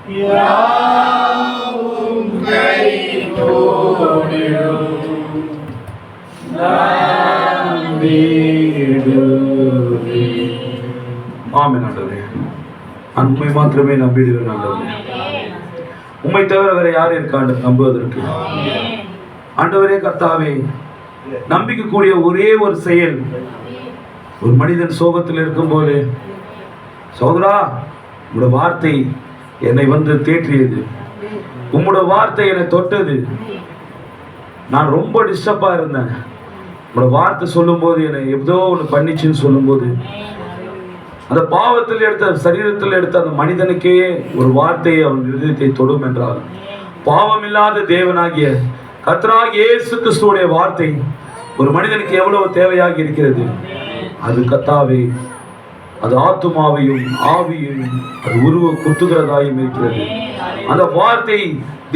ஆமென் ஆண்டவரே. உம்மை மாத்திரமே நம்பிடுவேன் ஆண்டவரே. உம்மை தவிர வேற யார் இருக்காண்டு நம்புவதற்கு? ஆண்டவரே கர்த்தாவே, நம்பிக்கக்கூடிய ஒரே ஒரு செயல், ஒரு மனிதன் சோகத்தில் இருக்கும்போது, சோதரா உங்களோட வார்த்தை என்னை வந்து தேற்றியது, உங்களோட வார்த்தை என்னை தொட்டது, நான் ரொம்ப டிஸ்டர்பா இருந்தேன், உங்களோட வார்த்தை சொல்லும் போது என்னை ஏதோ ஒன்று பண்ணிச்சுன்னு சொல்லும்போது, அந்த பாவத்தில் எடுத்த சரீரத்தில் எடுத்த அந்த மனிதனுக்கே ஒரு வார்த்தையை அவன் இருதயத்தை தொடும் என்றால், பாவம் இல்லாத தேவனாகிய கர்த்தராகிய இயேசு கிறிஸ்துவுடைய வார்த்தை ஒரு மனிதனுக்கு எவ்வளவு தேவையாக இருக்கிறது. அது கர்த்தாவே, அது ஆத்துமாவையும் ஆவியையும் அது உருவ குத்துகிறதாயும் இருக்கிறது. அந்த வார்த்தை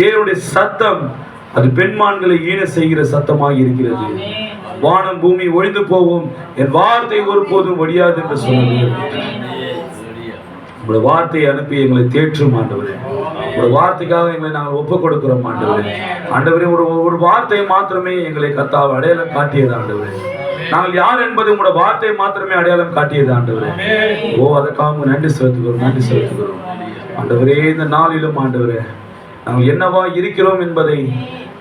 தேவனுடைய சத்தம், அது பெண்மான்களை ஈன செய்கிற சத்தமாக இருக்கிறது. வானம் பூமி ஒழிந்து போகும், என் வார்த்தை ஒருபோதும் ஒழியாது என்று சொன்னது. உங்களுடைய வார்த்தையை அனுப்பி எங்களை தேற்றும் ஆண்டவரே. ஒரு வார்த்தைக்காக எங்களை நாங்கள் ஒப்புக் கொடுக்கிறோம் ஆண்டவரே. ஆண்டவரே, ஒரு வார்த்தை மாத்திரமே எங்களை கர்த்தாவை அடையாளம் காட்டியது ஆண்டவரே. நாங்கள் யார் என்பது உங்களோட வார்த்தை மாத்திரமே அடையாளம் காட்டியது ஆண்டவரே. அதற்காக நன்றி செலுத்துகிறோம் ஆண்டவரே. இந்த நாளிலும் ஆண்டவரே, நாங்கள் என்னவா இருக்கிறோம் என்பதை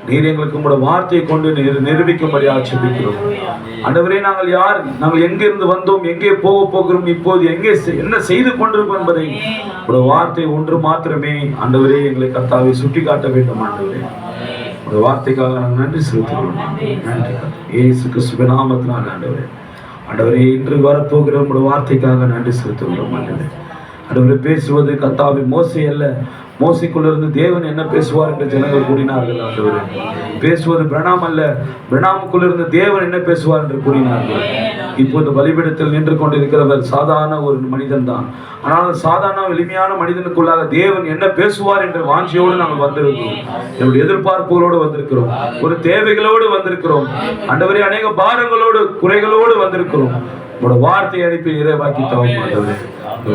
நீர் எங்களுக்கு உங்களோட வார்த்தையை கொண்டு நிரூபிக்கும்படி ஆட்சேபிக்கிறோம் ஆண்டவரே. நாங்கள் யார், நாங்கள் எங்கிருந்து வந்தோம், எங்கே போக போகிறோம், இப்போது எங்கே என்ன செய்து கொண்டிருக்கோம் என்பதை உங்களோட வார்த்தை ஒன்று மாத்திரமே ஆண்டவரே எங்களை கர்த்தாவை சுட்டி காட்ட வேண்டும் ஆண்டவரே. உங்களோட வார்த்தைக்காக நாங்கள் நன்றி செலுத்துகிறோம். நன்றி இயேசு கிறிஸ்துவின் நாமத்தினால் ஆண்டவரே. ஆண்டவரே, இன்று வரப்போகிற உங்களோட வார்த்தைக்காக நன்றி செலுத்துகிறோம் ஆண்டவரே. ஆண்டவரே, பேசுவது கர்த்தாவே மோசே அல்ல, மோசைக்குள்ளிருந்து தேவன் என்ன பேசுவார் என்று ஜனங்கள் கூறினார்கள் ஆண்டவரே. பேசுவது பிரணாம் அல்ல, பிரணாமுக்குள்ளிருந்து தேவன் என்ன பேசுவார் என்று கூறினார்கள். இப்போது பலிபீடத்தில் நின்று கொண்டிருக்கிறவர் சாதாரண ஒரு மனிதன் தான். ஆனால் சாதாரண எளிமையான மனிதனுக்குள்ளாக தேவன் என்ன பேசுவார் என்ற வாஞ்சியோடு நாங்கள் வந்திருக்கிறோம். என்னுடைய எதிர்பார்ப்புகளோடு வந்திருக்கிறோம், ஒரு தேவைகளோடு வந்திருக்கிறோம் ஆண்டவரே. அநேக பாரங்களோடு குறைகளோடு வந்திருக்கிறோம். உங்களோட வார்த்தையை அனுப்பி நிறைவாக்கி தரும் ஆண்டவரே.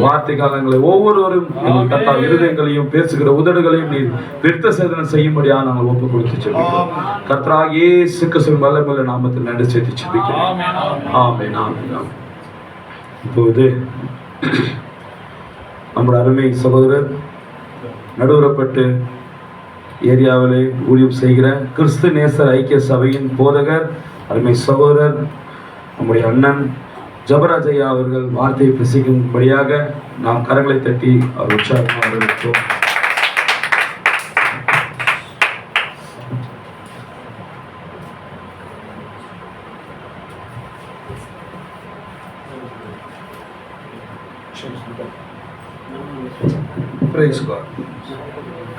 வார்த்தைக்காக எங்களை ஒவ்வொருவரும் எங்கள் கர்த்தாவே இருதயங்களையும் பேசுகிற உதடுகளையும் நீர் விருத்த சேதனம் செய்யும்படியாக நாங்கள் ஒப்புக் கொடுத்து செபிக்கிறோம். கர்த்தராகிய இயேசு கிறிஸ்துவின் வல்லமையுள்ள நாமத்தில் நன்றி செலுத்தி செபிக்கிறோம். ஆமென் ஆமென். இப்போது நம்முடைய அருமை சகோதரர், நடுவரப்பட்டு ஏரியாவிலே ஊழியம் செய்கிற கிறிஸ்து நேசர் ஐக்கிய சபையின் போதகர் அருமை சகோதரர் நம்முடைய அண்ணன் ஜபராஜையா அவர்கள் வார்த்தையை பிரசிக்கும்படியாக நாம் கரங்களை தட்டி அவர் உற்சாகமாக வரவேற்றோம்.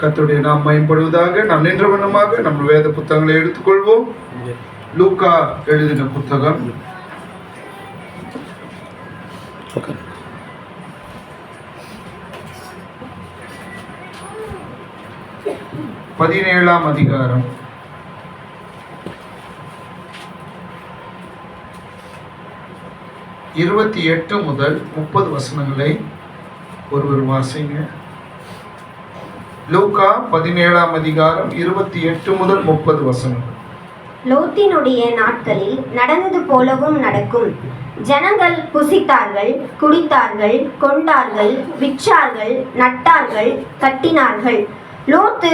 கர்த்தருடைய நாம் மகிமைப்படுவதாக. நாம் நின்ற வண்ணமாக நம்ம வேத புத்தகங்களை எடுத்துக்கொள்வோம். லூக்கா எழுதின புத்தகம் 17ஆம் அதிகாரம் 28 முதல் 30 வசனங்களை ஒருவர் வாசிங்க. லூக்கா 17ஆம் அதிகாரம் 28 முதல் 30 வசனங்கள். லோத்தினுடைய நாட்களில் நடந்தது போலவும் நடக்கும். ஜனங்கள் புசித்தார்கள், குடித்தார்கள், கொண்டார்கள், விற்றார்கள், நட்டார்கள், கட்டினார்கள். லோத்து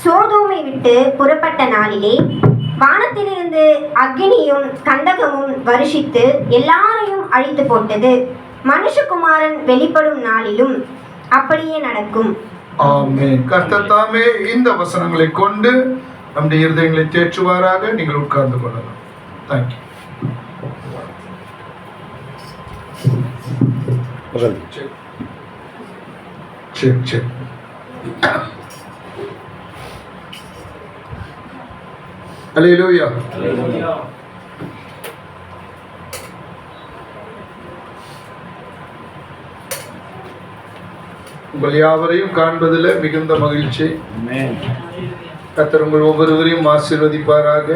சோதோமை விட்டு புறப்பட்ட நாளிலே வானத்திலிருந்து அக்கினியும் கந்தகமும் வருஷித்து எல்லாரையும் அழித்து போட்டது. மனுஷகுமாரன் வெளிப்படும் நாளிலும் அப்படியே நடக்கும். ஆமென். கர்த்தர் தாமே இந்த வசனங்களை கொண்டு நம்முடைய இருதயங்களை தேற்றுவாராக. நீங்கள் உட்கார்ந்து கொள்ளலாம். தேங்க்யூ. சரி. அல்லேலூயா. உங்கள் யாவரையும் காண்பதில் மிகுந்த மகிழ்ச்சி. கர்த்தர் உங்கள் ஒவ்வொருவரையும் ஆசீர்வதிப்பாராக.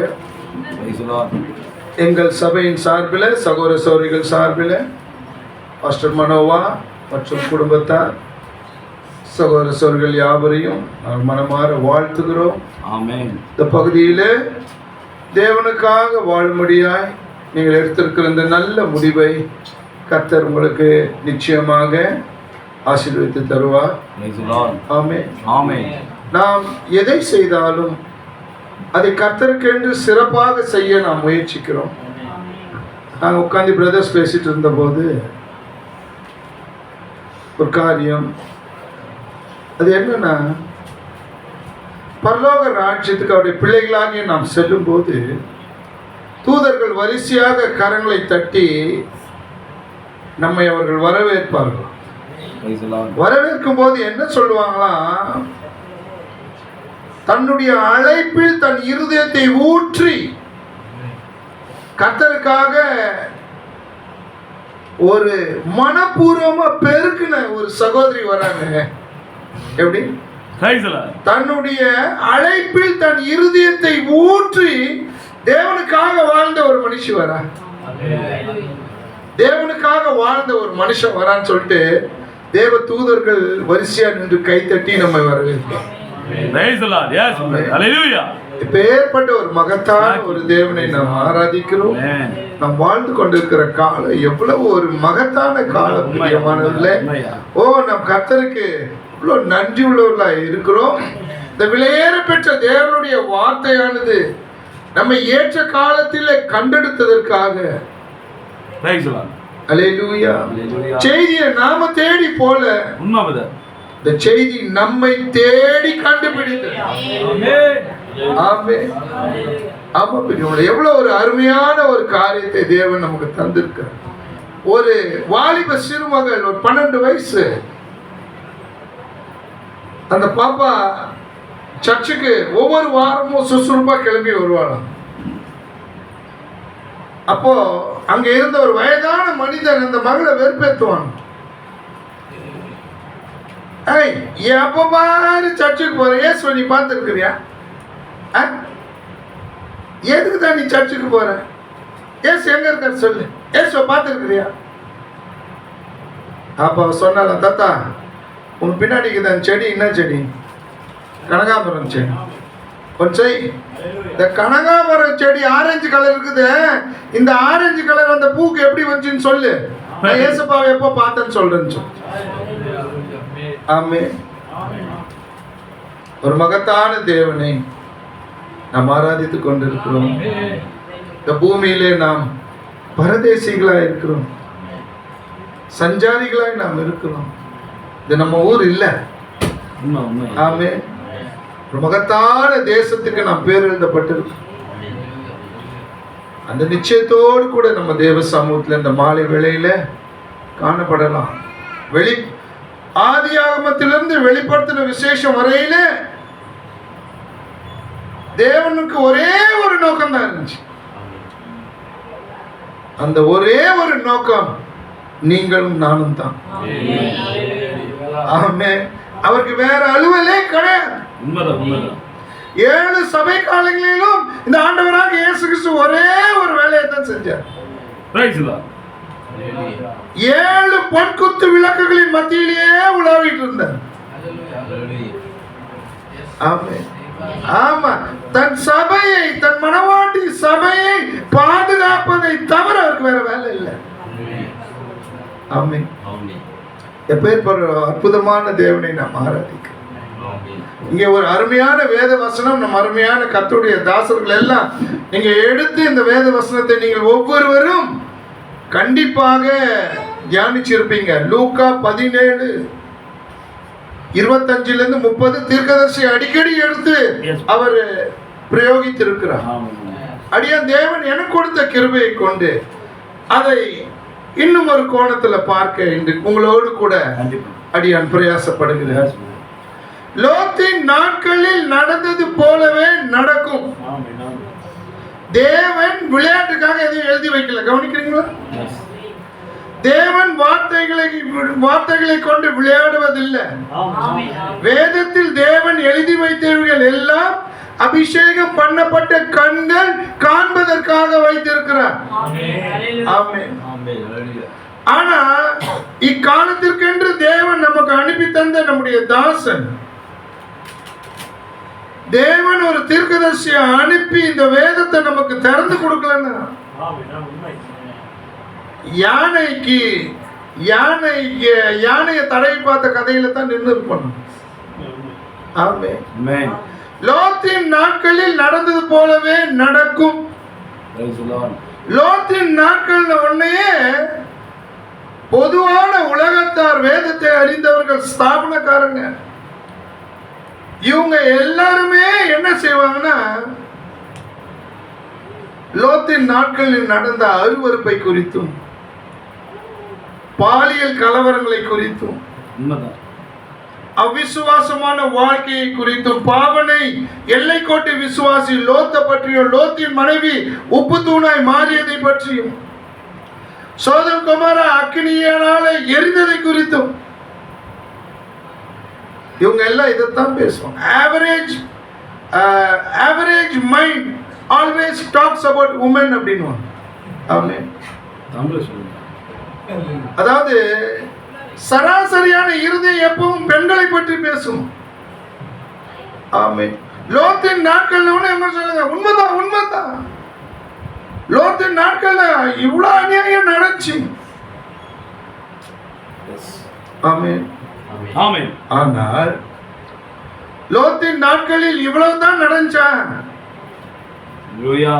எங்கள் சபையின் சார்பில், சகோதர சகோதரிகள் சார்பில் பாஸ்டர் மனோவா மற்றும் குடும்பத்தார், சகோதர சோர்கள் யாவரையும் நான் மனமாற வாழ்த்துகிறோம். ஆமென். இந்த பகுதியிலே தேவனுக்காக வாழும்படியாய் நீங்கள் எடுத்திருக்கிற இந்த நல்ல முடிவை கர்த்தர் உங்களுக்கு நிச்சயமாக ஆசீர்வதித்து தருவார். Praise the Lord. ஆமென். ஆமென். நாம் எதை செய்தாலும் அதை கர்த்தருக்கென்று சிறப்பாக செய்ய நாம் முயற்சிக்கிறோம். நாங்கள் உட்காந்து பிரதர்ஸ் பேசிட்டு இருந்தபோது ஒரு காரியம், அது என்னன்னா, பரலோக ராஜ்யத்துக்கு அவருடைய பிள்ளைகளாகிய நாம் செல்லும் போது தூதர்கள் வரிசையாக கரங்களை தட்டி நம்மை அவர்கள் வரவேற்பார்கள். Praise the Lord. வரவேற்கும் போது என்ன சொல்லுவாங்களாம், தன்னுடைய அழைப்பில் தன் இருதயத்தை ஊற்றி கர்த்தருக்காக ஒரு மனப்பூர்வமா பெருக்கின ஒரு சகோதரி வராங்க. எப்படி? Praise the Lord. தன்னுடைய அழைப்பில் தன் இருதயத்தை ஊற்றி தேவனுக்காக வாழ்ந்த ஒரு மனுஷி வரா. தேவனுக்காக வாழ்ந்த ஒரு மனுஷன் வரான்னு சொல்லிட்டு தேவ தூதர்கள் வரிசையா நின்று கைத்தட்டி நம்மை வரவேற்பார். Praise the Lord. Yes. Hallelujah. இப்பேற்பட்ட ஒரு மகத்தான ஒரு தேவனை நாம் ஆராதிக்கிறோம். Amen. நாம் வாழ்ந்து கொண்டிருக்கிற காலம் எவ்வளவு ஒரு மகத்தான காலம் பிரியமானவர்களே. ஓ, நம் கர்த்தருக்கு இவ்வளவு நன்றி உள்ளவர்களா இருக்கிறோம். இந்த விலையேற பெற்ற தேவனுடைய வார்த்தையானது நம்மை ஏற்ற காலத்தில் கண்டெடுத்ததற்காக Praise the Lord. Hallelujah. Hallelujah. செய்தியை நாம தேடி போல உண்மை brother. இந்த செய்தி நம்மை தேடி கண்டுபிடித்தது. Amen. ஆமென். ஆமா பிரியமானவர்களே, எவ்வளவு ஒரு அருமையான ஒரு காரியத்தை தேவன் நமக்கு தந்திருக்கிறார். ஒரு வாலிப சிறுமகள், ஒரு 12 வயசு, அந்த பாப்பா சர்ச்சுக்கு ஒவ்வொரு வாரமும் சுறுசுறுப்பா கிளம்பி வருவாளாம். அப்போ அங்க இருந்த ஒரு வயதான மனிதன் அந்த மகளை வெறுப்பேற்றுவான். ஏய், எப்ப பாரு சர்ச்சுக்கு போற, ஏசுவை நீ பார்த்துருக்கிறியா? எதுக்கு தான் நீ சர்ச்சுக்கு போற? ஏசு எங்க இருக்காரு சொல்லு, ஏசுவை பார்த்துருக்கிறியா? அப்ப அவ சொன்னால, தாத்தா உன் பின்னாடி அந்த செடி என்ன செடி? கனகாம்பரம் செடி. கொஞ்சம் இந்த கனகாம்பரம் செடி ஆரஞ்சு கலர் இருக்குது, இந்த ஆரஞ்சு கலர் அந்த பூக்கு எப்படி வந்துச்சுன்னு சொல்லு, நான் ஏசப்பாவை எப்போ பார்த்தேன்னு சொல்றேன்னு சொல்லு. ஆமென். ஒரு மகத்தான தேவனை நாம் ஆராதித்துக் கொண்டிருக்கிறோம். இந்த பூமியிலே நாம் பரதேசிகளாய் இருக்கிறோம், சஞ்சாரிகளாய் நாம் இருக்கிறோம். இது நம்ம ஊர் இல்லை. உண்மை உண்மை. ஆமென். ஒரு மகத்தான தேசத்துக்கு நாம் பேர் எழுதப்பட்டிருக்கோம். அந்த நிச்சயத்தோடு கூட நம்ம தேவ சமூகத்தில் இந்த மாலை வேளையில காணப்படலாம். ஆதியாகமத்திலிருந்து வெளிப்படுத்தின விசேஷம் வரையில தேவனுக்கு ஒரே ஒரு நோக்கம் தான் இருந்துச்சு. அந்த ஒரே ஒரு நோக்கம் நீங்களும் நானும் தான். ஆமென். அவருக்கு வேற அலுவலே கிடையாது. உண்மைதான் உண்மைதான். 7 சபை காலங்களிலும் இந்த ஆண்டவராக இயேசு கிறிஸ்து ஒரே ஒரு வேலையை தான் செஞ்சார். Praise the Lord. 7 பொன்குத்து விளக்குகளின் மத்தியிலேயே உலாவிட்டு இருந்தார். ஆமென். ஆமா, தன் சபையை, தன் மனவாட்டி சபையை பாதுகாப்பதை தவிர அவருக்கு வேற வேலை இல்லை. ஆமென். எப்பேற்பட்ட அற்புதமான தேவனை நாம் ஆராதிக்கிறோம். இங்கே ஒரு அருமையான வேத வசனம், நம் அருமையான கர்த்தருடைய தாசர்கள் எல்லாம் நீங்க எடுத்து இந்த வேத வசனத்தை நீங்கள் ஒவ்வொருவரும் கண்டிப்பாக தியானிச்சிருப்பீங்க. லூக்கா 17:25-30 தீர்க்கதரிசி அடிக்கடி எடுத்து அவர் பிரயோகித்திருக்கிறார். அடியான் தேவன் எனக்கு கொடுத்த கிருபையை கொண்டு அதை இன்னும் ஒரு கோணத்துல பார்க்க இன்று உங்களோடு கூட அடியான் பிரயாசப்படுகிறார். லோத்தின் நாட்களில் நடந்தது போலவே நடக்கும். தேவன் விளையாட்டுக்காக எதையும் எழுதி வைக்கல. கவனிக்கிறீங்களா? தேவன் வார்த்தைகளை கொண்டு விளையாடுவதில்லை. வேதத்தில் தேவன் எழுதி வைத்தவர்கள் எல்லாம் அபிஷேகம் பண்ணப்பட்ட கண்கள் காண்பதற்காக வைத்திருக்கிறார். ஆமென். ஆனா இக்காலத்திற்கென்று தேவன் நமக்கு அனுப்பி தந்த நம்முடைய தாசன், தேவன் ஒரு தீர்க்கதரிசியை அனுப்பி இந்த வேதத்தை நமக்கு திறந்து கொடுக்கலன்னா யானையை தடவி பார்த்த கதையில தான் நின்று இருப்போம். Amen. லோத்தின் நாட்களில் நடந்தது போலவே நடக்கும். Praise the Lord. லோத்தின் நாட்கள் உடனேயே பொதுவான உலகத்தார், வேதத்தை அறிந்தவர்கள், ஸ்தாபனக்காரங்க, இவங்க எல்லாருமே என்ன செய்வாங்கன்னா லோத்தின் நாட்களில் நடந்த அருவருப்பை குறித்தும் பாலியல் கலவரங்களை குறித்தும் உண்மைதான். அவிசுவாசமான வாழ்க்கையை குறித்தும், பாவனை எல்லை கோட்டை விசுவாசி லோத்தை பற்றியும், லோத்தின் மனைவி உப்பு தூணாய் மாறியதை பற்றியும், சோதம் குமாரா அக்னியால எரிந்ததை குறித்தும் இவங்க எல்லாம் இதைத்தான் பேசுவாங்க. Average mind always talks about woman அப்படின்னு. தமிழ்ல சொல்லுங்க. அதாவது சராசரியான இருதயம் எப்பவும் பெண்களை பற்றி பேசும். ஆமென். லோத்தின் நாட்கள்ல என்ன சொல்லுங்க, உண்மைதான். லோத்தின் நாட்கள்ல இவ்வளவு அநியாயம் நடந்துச்சு. ஆமென். ஆமென். ஆனால் லோத்தின் நாட்களில் இவ்வளவுதான் நடந்துச்சா? ஹல்லேலூயா.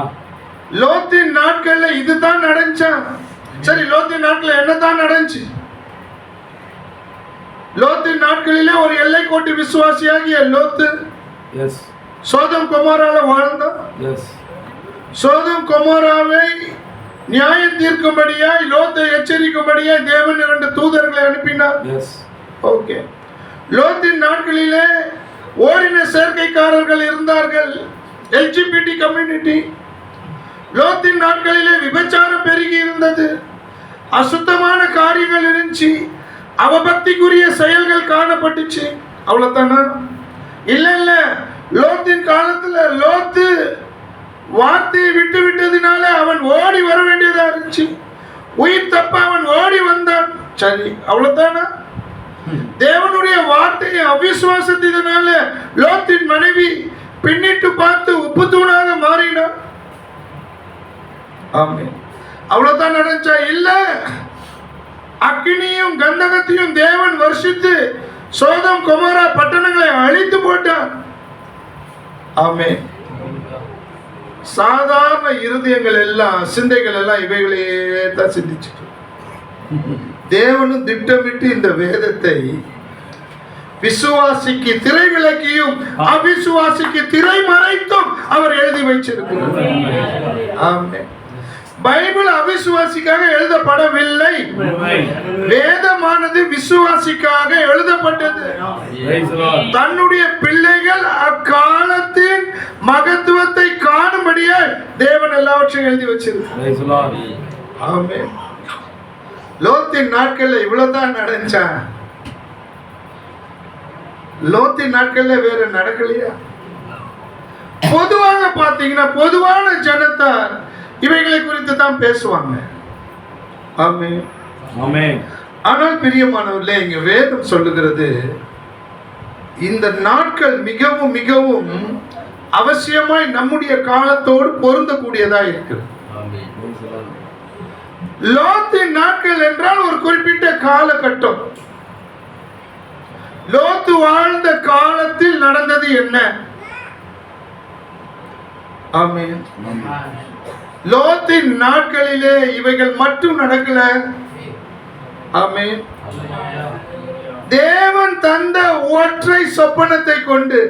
லோத்தின் நாட்கள்ல இதுதான் நடந்துச்சா? சரி, லோத்தின் நாட்கள்ல என்னதான் நடந்துச்சு? லோத்தின் நாட்களிலே ஒரு எல்லை கோட்டி விசுவாசியாகிய லோத்து சோதம் கொமோரால வாழ்ந்தான். சோதம் கொமோராவை நியாயம் தீர்க்கும்படியாய், லோத்தை எச்சரிக்கும்படியாய் தேவன் 2 தூதர்களை அனுப்பினார். ஓகே. லோத்தின் நாட்களிலே ஓரின சேர்க்கைக்காரர்கள் இருந்தார்கள், LGBT கம்யூனிட்டி. லோத்தின் நாட்களிலே விபச்சாரம் பெருகி இருந்தது, அசுத்தமான காரியங்கள் இருந்துச்சு, அவபக்திக்குரிய செயல்கள் காணப்பட்டுச்சு. அவ்வளவுதானா? இல்ல. லோத்தின் காலத்துல லோத்து வார்த்தையை விட்டு விட்டதுனால அவன் ஓடி வர வேண்டியதா இருந்துச்சு. உயிர் தப்ப அவன் ஓடி வந்தான். சரி, அவ்வளவுதானா? தேவனுடைய வார்த்தையை அவிசுவாசத்தினால லோத்தின் மனைவி பின்னிட்டு பார்த்து உப்பு தூணாக மாறினான். ஆமென். அவ்வளவுதான் நடந்துச்சா? இல்ல. அக்கினியும் கந்தகத்தையும் தேவன் வருஷித்து சோதம் கொமோரா பட்டணங்களை அழித்து போட்டார். ஆமென். சாதாரண இருதயங்கள் எல்லாம், சிந்தைகள் எல்லாம் இவைகளையே தான் சிந்திச்சுட்டு, தேவனும் திட்டமிட்டு இந்த வேதத்தை விசுவாசிக்கு திரை விலக்கியும் அவிசுவாசிக்கு திரை மறைத்தும் அவர் எழுதி வைச்சிருக்கிறார். ஆமென். பைபிள் அவிசுவாசிக்காக எழுதப்படவில்லை, வேதமானது விசுவாசிக்காக எழுதப்பட்டது. தன்னுடைய பிள்ளைகள் அக்காலத்தின் மகத்துவத்தை காணும்படியே தேவன் எல்லாவற்றையும் எழுதி வச்சிருக்கிறார். ஆமென். லோத்தின் நாட்கள்ல இவ்வளவுதான் நடந்துச்சா? லோத்தின் நாட்கள்ல வேற நடக்கலையா? பொதுவாக பாத்தீங்கன்னா பொதுவான ஜனத்தார் இவைகளை குறித்து தான் பேசுவாங்க. ஆமென். ஆமென். ஆனால் பிரியமானவர்களே, இங்க வேதம் சொல்லுகிறது இந்த நாட்கள் மிகவும் மிகவும் அவசியமாய் நம்முடைய காலத்தோடு பொருந்தக்கூடியதா இருக்கு. லோத்தின் நாட்கள் என்றால் ஒரு குறிப்பிட்ட காலகட்டம். லோத்து வாழ்ந்த காலத்தில் நடந்தது என்ன? ஆமென். லோத்தின் நாட்களிலே இவைகள் மட்டும் நடக்கல. ஆமென். தேவன் தந்த ஒற்றை சொப்பனத்தை கொண்டு,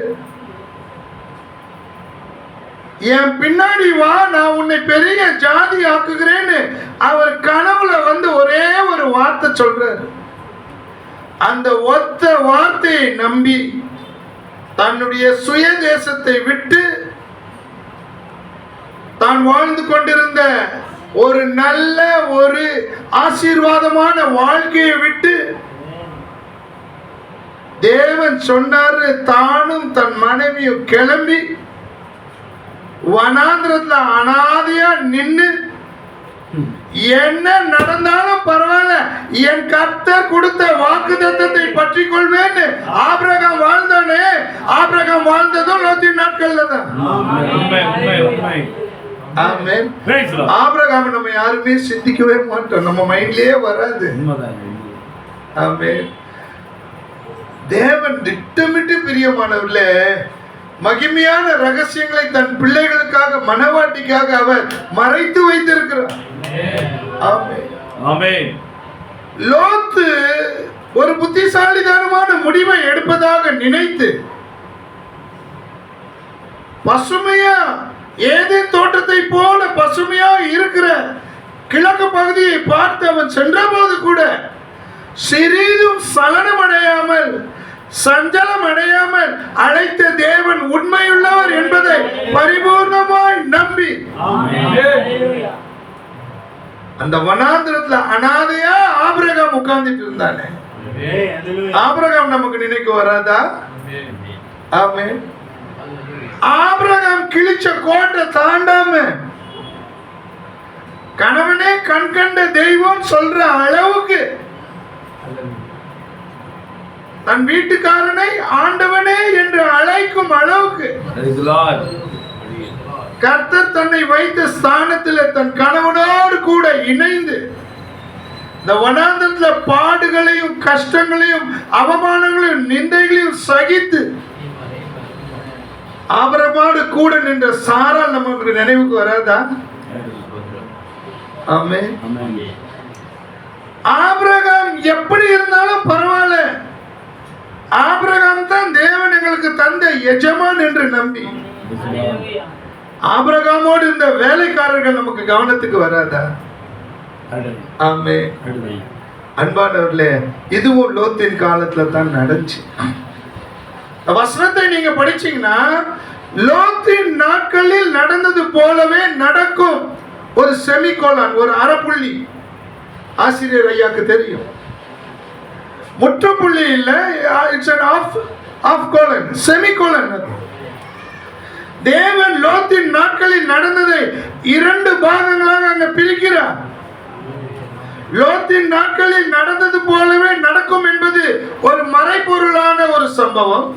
என் பின்னாடி வா, நான் உன்னை பெரிய ஜாதி ஆக்குகிறேன்னு அவர் கனவுல வந்து ஒரே ஒரு வார்த்தை சொல்றார். அந்த ஒத்த வார்த்தையை நம்பி தன்னுடைய சுய தேசத்தை விட்டு தான் வாழ்ந்து கொண்டிருந்த ஒரு நல்ல ஒரு ஆசீர்வாதமான வாழ்க்கையை விட்டு தேவன் சொன்னாரு, தானும் தன் மனைவியும் கிளம்பி வனாந்திரத்துல அனாதையா நின்னு என்ன நடந்தாலும் பரவாயில்ல, என் கர்த்தர் கொடுத்த வாக்குத்தத்தத்தை பற்றி கொள்வேன். ஆபிரகாம் வாழ்ந்தானே, ஆபிரகாம் வாழ்ந்ததும் லோத்தின் நாட்கள்ல தான். ஆமென். ஆபிரகாம் நம்ம யாருமே சிந்திக்கவே மாட்டோம், நம்ம மைண்ட்லயே வராது. ஆமென். தேவன் திட்டமிட்டு பிரியமானவர்களே மகிமையான ரகசியங்களை தன் பிள்ளைகளுக்காக, மனவாட்டிக்காக அவர் மறைத்து வைத்திருக்கிறார். ஆமென். ஆமென். லோத்து ஒரு புத்திசாலித்தனமான முடிவை எடுப்பதாக நினைத்து பசுமையா, ஏதேன் தோட்டத்தை போல பசுமையா இருக்கிற கிழக்கு பகுதியை பார்த்து அவன் சென்றபோது கூட சிறிதும் சலனம் அடையாமல், சஞ்சலம் அடையாமல் அழைத்த தேவன் உண்மையுள்ளவர் என்பதை பரிபூர்ணமாய் நம்பி அந்த வனாந்திரத்துல அனாதையா ஆபிரகாம் உட்கார்ந்துட்டு இருந்தானே. ஆபிரகாம் நமக்கு நினைக்க வராதா? ஆமென். ஆபிரகாம் கிழிச்ச கோட்டை தாண்டாம கணவனே கண் கண்ட தெய்வம் சொல்ற அளவுக்கு தன் வீட்டுக்காரனை ஆண்டவனே என்று அழைக்கும் அளவுக்கு கர்த்தர் தன்னை வைத்த ஸ்தானத்தில் தன் கணவனோடு கூட இணைந்து இந்த வனாந்தரத்துல பாடுகளையும் கஷ்டங்களையும் அவமானங்களையும் நிந்தைகளையும் சகித்து ஆபிரகாமோடு கூட நின்ற சாராள் நமக்கு நினைவுக்கு வராதா? ஆமென். ஆபிரகாம் எப்படி இருந்தாலும் பரவாயில்ல, ஆபிரகாம் தான் தேவன் எங்களுக்கு தந்த எஜமான் என்று நம்பி ஆபிரகாமோடு இருந்த வேலைக்காரர்கள் நமக்கு கவனத்துக்கு வராதா? ஆமென். அன்பானவர்களே, இதுவும் லோத்தின் காலத்துல தான் நடந்துச்சு. வசனத்தை நீங்க படிச்சீங்கன்னா லோத்தின் நாட்களில் நடந்தது போலவே நடக்கும். ஒரு செமிகோலன், ஒரு அரைப்புள்ளி. ஆசிரியர் ஐயாக்கு தெரியும், முற்றுப்புள்ளி இல்ல, it's an half colon, semicolon. தேவன் லோத்தின் நாட்களில் நடந்ததை 2 பாகங்களாக அங்க பிரிக்கிறார். லோத்தின் நாட்களில் நடந்தது போலவே நடக்கும் என்பது ஒரு மறைபொருளான ஒரு சம்பவம்.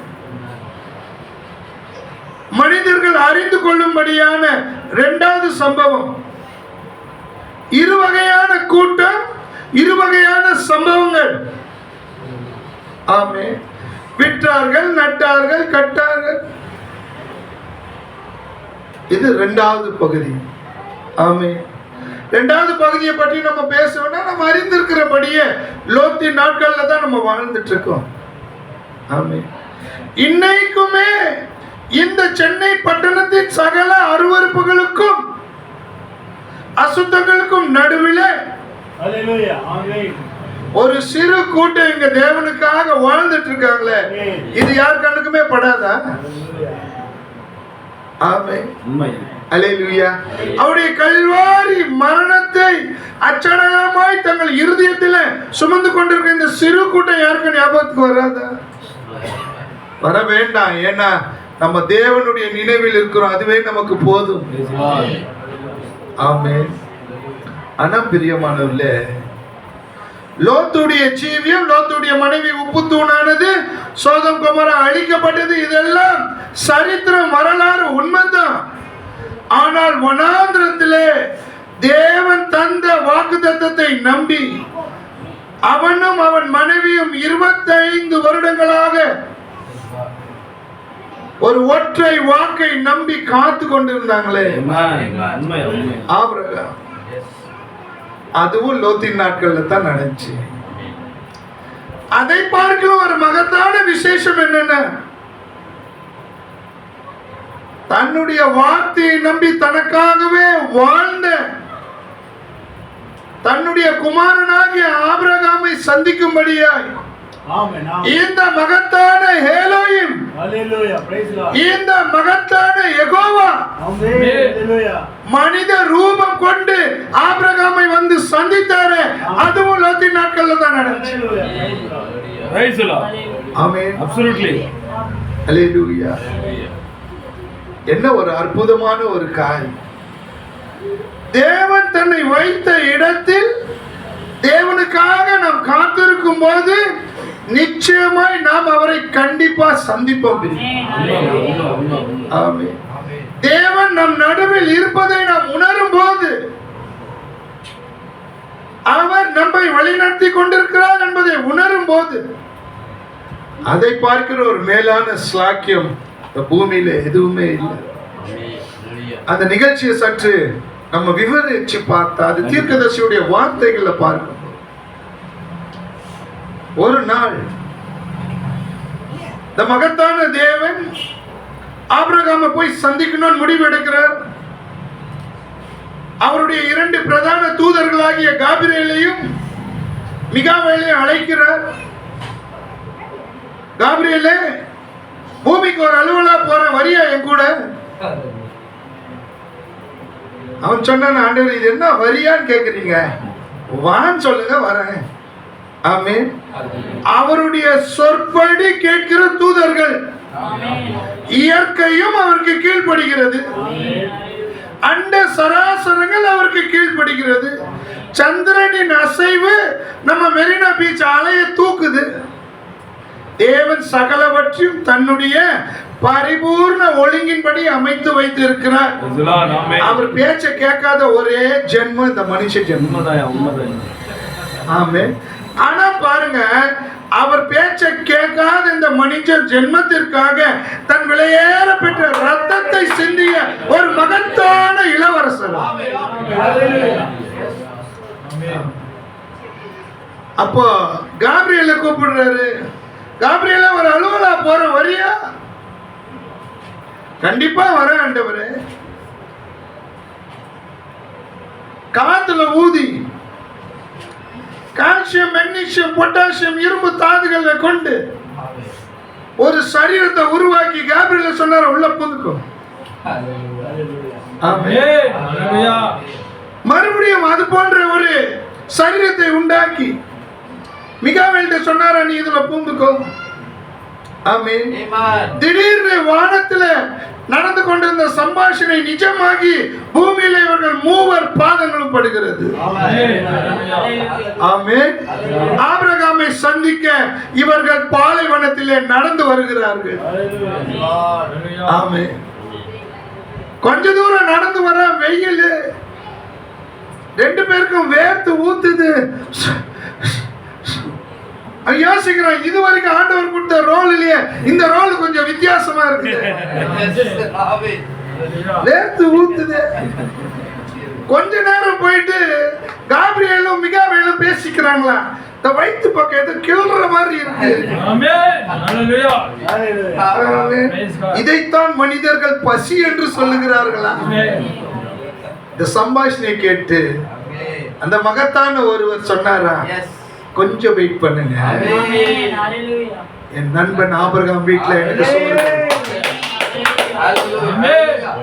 மனிதர்கள் அறிந்து கொள்ளும்படியான 2வது சம்பவம். இருவகையான கூட்டம், இருவகையான சம்பவங்கள். ஆமென். விற்றார்கள், நட்டார்கள், கட்டார்கள். இது 2வது பகுதி. ஆமென். 2வது பகுதியை பற்றி நம்ம பேசணும்னா நம்ம அறிந்திருக்கிறபடியே லோத்தின் நாட்கள்ல தான் நம்ம வாழ்ந்துட்டு இருக்கோம். ஆமென். இன்னைக்குமே இந்த சென்னை பட்டணத்தின் சகல அருவருப்புகளுக்கும் அசுத்தங்களுக்கும் நடுவில் ஒரு சிறு கூட்டம் இங்க தேவனுக்காக வாழ்ந்துட்டு இருக்காங்களே, இது யார் கண்ணுக்குமே படாதா? ஆமென். அல்லேலூயா. அவருடைய கல்வாரி மரணத்தை அச்சடலமாய் தங்கள் இருதயத்தில் சுமந்து கொண்டிருக்கிற இந்த சிறு கூட்டம் யாருக்கு ஞாபகத்துக்கு வராதா? வர வேண்டாம். ஏன்னா நம்ம தேவனுடைய நினைவில் இருக்கிறோம், அதுவே நமக்கு போதும். ஆமென். அனம் பிரியமானவர்களே, லோத்துடைய ஜீவியம், லோத்துடைய மனைவி உப்பு தூணானது, சோதம் கொமோரா அழிக்கப்பட்டது, இதெல்லாம் சரித்திரம், வரலாறு, உண்மைதான். ஆனால் வனாந்திரத்திலே தேவன் தந்த வாக்குத்தத்தத்தை நம்பி அவனும் அவன் மனைவியும் 25 வருடங்களாக ஒரு ஒற்றை வாக்கை நம்பி காத்து கொண்டிருந்தாங்களே ஆபிரகாம். அதுவும் லோத்தின் நாட்கள்ல தான் நடந்துச்சு. அதை பார்க்கிற ஒரு மகத்தான விசேஷம் என்னன்னா, தன்னுடைய வார்த்தையை நம்பி தனக்காகவே வாழ்ந்த தன்னுடைய குமாரனாகிய ஆபிரகாமை சந்திக்கும்படியாய் இந்த மகத்தான எலோஹிம், இந்த மகத்தான யெகோவா மனித ரூபம் கொண்டு ஆபிரகாமை வந்து சந்தித்தாரே, அதுவும் லோத்தின் நாட்கள்ல தான் நடந்துச்சு. ஆமென். அப்சல்யூட்லி. ஹல்லேலூயா. என்ன ஒரு அற்புதமான ஒரு காரியம். தேவன் தன்னை வைத்த இடத்தில் தேவனுக்காக நாம் காத்திருக்கும் போது நிச்சயமாய் நாம் அவரை கண்டிப்பா சந்திப்போம். ஆமென். தேவன் நம் நடுவில் இருப்பதை நாம் உணரும் போது, அவர் நம்மை வழிநடத்தி கொண்டிருக்கிறார் என்பதை உணரும் போது, அதை பார்க்கிற ஒரு மேலான ஸ்லாக்கியம் இந்த பூமியில எதுவுமே இல்லை. அந்த நிகழ்ச்சியை சற்று நம்ம விவரிச்சு பார்த்தா, அது தீர்க்கதரிசியுடைய வார்த்தைகள்ல பார்க்கணும். ஒரு நாள் இந்த மகத்தான தேவன் ஆபிரகாமை போய் சந்திக்கணும்னு முடிவு எடுக்கிறார். அவருடைய 2 பிரதான தூதர்களாகிய காபிரியேலையும் மிகாவேலையும் அழைக்கிறார். காபிரியேலே, பூமிக்கு ஒரு அலுவலா போற, வரியா என் கூட? அவன் சொன்னான், ஆண்டவர் இது என்ன வரியான்னு கேக்குறீங்க, வான்னு சொல்லுங்க வரேன். ஆமென். அவருடைய சொற்படி கேட்கிற தூதர்கள், இயற்கையும் அவருக்கு கீழ்ப்படுகிறது, அண்ட சராசரங்கள் அவருக்கு கீழ்ப்படுகிறது, சந்திரனின் அசைவு நம்ம மெரினா பீச் அலைய தூக்குது. தேவன் சகலவற்றையும் தன்னுடைய பரிபூர்ண ஒழுங்கின்படி அமைத்து வைத்து இருக்கிறார். அவர் பேச்ச கேட்காத ஒரே ஜென்மம் இந்த மனுஷ ஜென்மம். ஆமென். ஆனா பாருங்க, அவர் பேச்ச கேட்காத இந்த மனித ஜென்மத்திற்காக தன் விலையேற பெற்ற ரத்தத்தை சிந்திய ஒரு மகத்தான இளவரசர். அப்போ காபிரியேலை கூப்பிடுறாரு. காபிரியேலே, ஒரு அலுவலா போற, வரியா? கண்டிப்பா வரேன் ஆண்டவரே. காத்துல ஊதி கால்சியம், மெக்னீசியம், பொட்டாசியம், இரும்பு தாதுகளை கொண்டு ஒரு சரீரத்தை உருவாக்கி காபிரியேல் சொன்னார், உள்ள புதுக்கும். மறுபடியும் அது போன்ற ஒரு சரீரத்தை உண்டாக்கி மிகாவேல்கிட்ட சொன்னாரா, நீ இதுல பூந்துக்கோ. ஆமென். திடீர்னு வானத்துல நடந்து கொண்டிருந்த சம்பாஷணை நிஜமாகி பூமியில இவர்கள் 3 பாதங்களும் படுகிறது. ஆமென். ஆபிரகாமை சந்திக்க இவர்கள் பாலைவனத்திலே நடந்து வருகிறார்கள். ஆமென். கொஞ்ச தூரம் நடந்து வர வெயில், 2 பேருக்கும் வேர்த்து ஊத்துது. யோசிக்கிறான், இது வரைக்கும் ஆண்டவர் கொடுத்த ரோல் இல்லையே, இந்த ரோல் கொஞ்சம் வித்தியாசமா இருக்கு. வேர்த்து ஊத்துது. கொஞ்ச நேரம் போயிட்டு காபிரியேலும் மிகாவேலும் பேசிக்கிறாங்களா, இந்த வயிற்று பக்கம் ஏதோ கிளற மாதிரி இருக்கு. இதைத்தான் மனிதர்கள் பசி என்று சொல்லுகிறார்களா? இந்த சம்பாஷணை கேட்டு அந்த மகத்தான ஒருவர் சொன்னாரா, கொஞ்சம் வெயிட் பண்ணுங்க, என் நண்பன் ஆபிரகாம் வீட்டுல எனக்கு சோறு,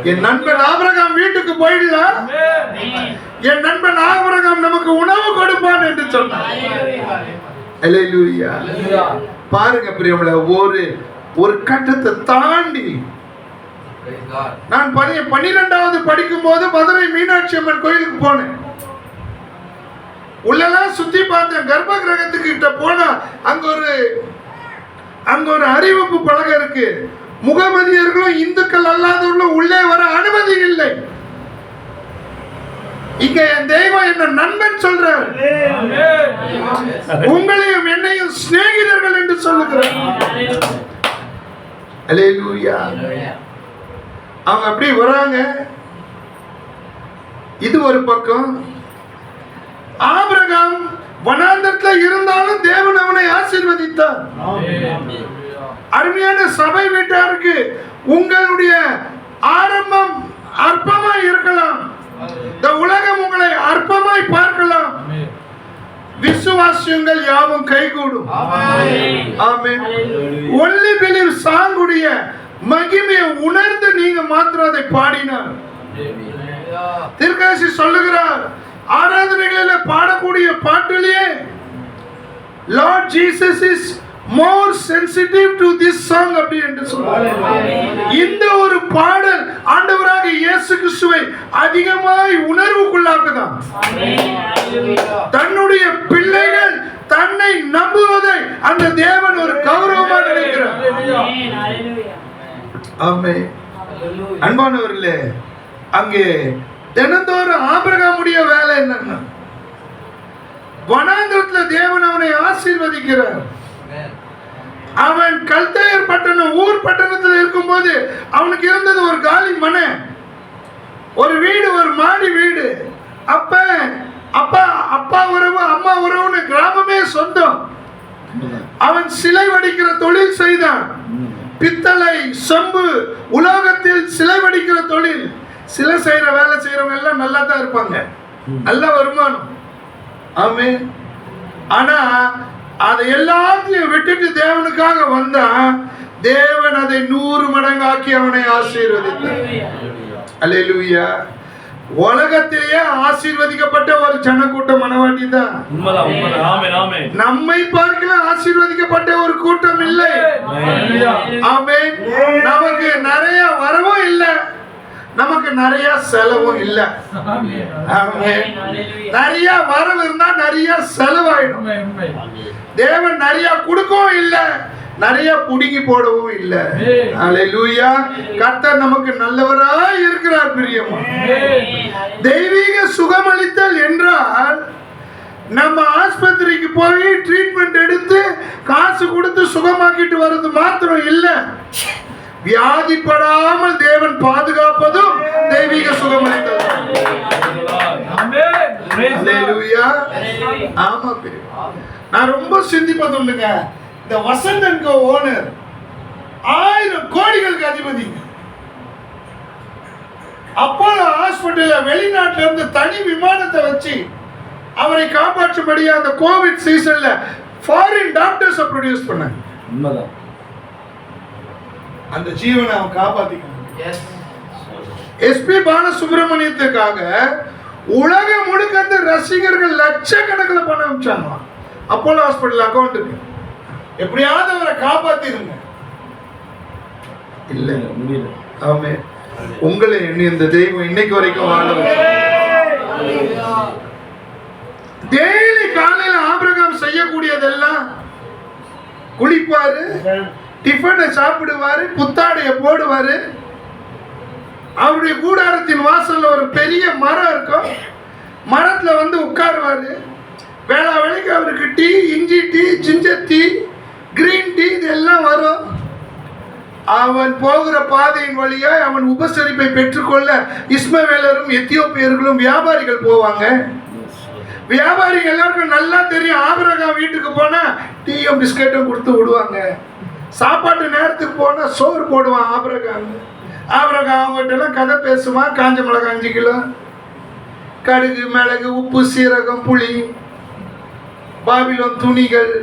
என் நண்பன் ஆபிரகாம் வீட்டுக்கு போயிடலாம், என் நண்பன் ஆபிரகாம் நமக்கு உணவு கொடுப்பான் என்று சொன்னார். அல்லேலூயா. பாருங்க பிரியங்களே, ஒரு கட்டத்தை தாண்டி நான் 12வது படிக்கும் போது மதுரை மீனாட்சி அம்மன் கோயிலுக்கு போனேன். உள்ளெல்லாம் சுத்தி பார்த்தேன். கர்ப்ப கிரகத்துக்கு கிட்ட போனா அங்க ஒரு அறிவிப்பு பலகை இருக்கு, முகமதியர்களும் இந்துக்கள் அல்லாதவர்களும் உள்ளே வர அனுமதி இல்லை. இங்க என் தெய்வம் என்ன நண்பன் சொல்றார், உங்களையும் என்னையும் சிநேகிதர்கள் என்று சொல்லுகிறார். அல்லேலூயா. அவங்க அப்படி வராங்க. இது ஒரு பக்கம். ஆபிரகாம் வனாந்தரத்தில் இருந்தாலும் தேவன் அவனை ஆசீர்வதித்தார். அருமையான சபை வீட்டாருக்கு உங்களுடைய ஆரம்பம் அற்பமாய் இருக்கலாம், இந்த உலகம் உங்களை அற்பமாய் பார்க்கலாம், விசுவாசியங்கள் யாவும் கைகூடும். ஆமென். ஒன்லி பிலீவ் சாங்குடைய மகிமையை உணர்ந்து நீங்க மாத்திரம் அதை பாடினார். தீர்க்கதரிசி சொல்லுகிறார், ஆராதனைகளில் பாடக்கூடிய பாட்டிலேயே lord Jesus is more sensitive to this song அப்படி என்று சொல்றார். இந்த ஒரு பாடல் ஆண்டவராக இயேசு கிறிஸ்துவை அதிகமாய் உணர்வுக்குள்ளாக்குதான். தன்னுடைய பிள்ளைகள் தன்னை நம்புவதை அந்த தேவன் ஒரு கௌரவமா நினைக்கிறார். ஆமென். அன்பானவர்களே, அங்கே தினந்தோறும் ஆபிரகாமுடைய வேலை என்னன்னா, வனாந்திரத்துல தேவன் அவனை ஆசீர்வதிக்கிறார். அவன் கல்தேயர் பட்டணம் ஊர் பட்டணத்தில் இருக்கும்போது அவனுக்கு இருந்தது ஒரு காலி மனை, ஒரு வீடு, ஒரு மாடி வீடு. அப்பா அப்பா உறவு அம்மா உறவுன்னு கிராமமே சொந்தம். அவன் சிலை வடிக்கிற தொழில் செய்தான். பித்தளை, செம்பு, உலோகத்தில் சிலை வடிக்கிற தொழில். சிலை செய்யற வேலை செய்யறவங்க எல்லாம் நல்லா தான் இருப்பாங்க, நல்ல வருமானம். ஆமென். ஆனா அதை எல்லாத்தையும் விட்டுட்டு தேவனுக்காக வந்தான். தேவன் அதை 100 மடங்காக்கி அவனை ஆசீர்வதித்தார். அல்லேலூயா. உலகத்திலேயே ஆசீர்வதிக்கப்பட்ட ஒரு ஜனக்கூட்ட மனவாட்டி தான். நம்மை பார்க்கல ஆசீர்வதிக்கப்பட்ட ஒரு கூட்டம் இல்லை. ஆமென். நமக்கு நிறைய வரவும் இல்லை, நமக்கு நிறைய செலவும் இல்ல. நிறைய வரவு இருந்தா நிறைய செலவாயிடும். தேவன் நிறைய கொடுக்கவும் இல்ல, நிறைய புடுங்கி போடவும் இல்ல. அல்லேலூயா. கர்த்தர் நமக்கு நல்லவராய் இருக்கிறார். பிரியமா, தெய்வீக சுகமளித்தல் என்றால் நம்ம ஆஸ்பத்திரிக்கு போய் ட்ரீட்மெண்ட் எடுத்து காசு கொடுத்து சுகமாக்கிட்டு வர்றது மாத்திரம் இல்ல, வியாதிப்படாமல் தேவன் பாதுகாப்பதும் தெய்வீக சுகமளித்தல். ஆமா, நான் ரொம்ப சிந்திப்பது உண்டுங்க. இந்த வசந்தன் ஓனர் 1000 கோடிகளுக்கு அதிபதி. அப்போலோ ஹாஸ்பிட்டல்ல வெளிநாட்டுல இருந்து தனி விமானத்தை வச்சு அவரை காப்பாற்றும்படியா அந்த கோவிட் சீசன்ல ஃபாரின் டாக்டர்ஸ் ப்ரொடியூஸ் பண்ணாங்க. அந்த ஜீவனை அவன் காப்பாத்திக்கணும். எஸ்பி பாலசுப்ரமணியத்துக்காக உலகம் முழுக்க ரசிகர்கள் லட்சக்கணக்கில் பணம் அனுப்பிச்சாங்க அப்போலோ ஹாஸ்பிட்டல் அக்கௌண்ட்டுக்கு. எப்படியாவது அவரை காப்பாத்திருங்க. இல்ல, முடியல. ஆமே. உங்களை எண்ணி இந்த தெய்வம் இன்னைக்கு வரைக்கும் வாழ டெய்லி காலையில ஆபிரகாம் செய்யக்கூடியதெல்லாம் குளிப்பாரு, டிஃபனை சாப்பிடுவாரு, புத்தாடைய போடுவாரு. அவருடைய கூடாரத்தின் வாசல்ல ஒரு பெரிய மரம் இருக்கும், மரத்துல உட்காருவாரு. வேளா வேலைக்கு அவருக்கு டீ, இஞ்சி tea, ginger tea, green tea இதெல்லாம் வரும். அவன் போகிற பாதையின் வழியாய் அவன் உபசரிப்பை பெற்றுக்கொள்ள இஸ்மவேலரும் எத்தியோப்பியர்களும் வியாபாரிகள் போவாங்க. வியாபாரிகள் எல்லாருக்கும் நல்லா தெரியும், ஆபிரகாம் வீட்டுக்கு போனா டீயும் பிஸ்கட்டும் கொடுத்து விடுவாங்க. சாப்பாட்டு நேரத்துக்கு போனா சோறு போடுவான் ஆபிரகாம். ஆபிரகாம் அவங்ககிட்ட எல்லாம் கதை பேசுவான். காஞ்ச மிளகாய் 5 கிலோ, கடுகு, மிளகு, உப்பு, சீரகம், புளி, பாபிலோன் துணிகள்,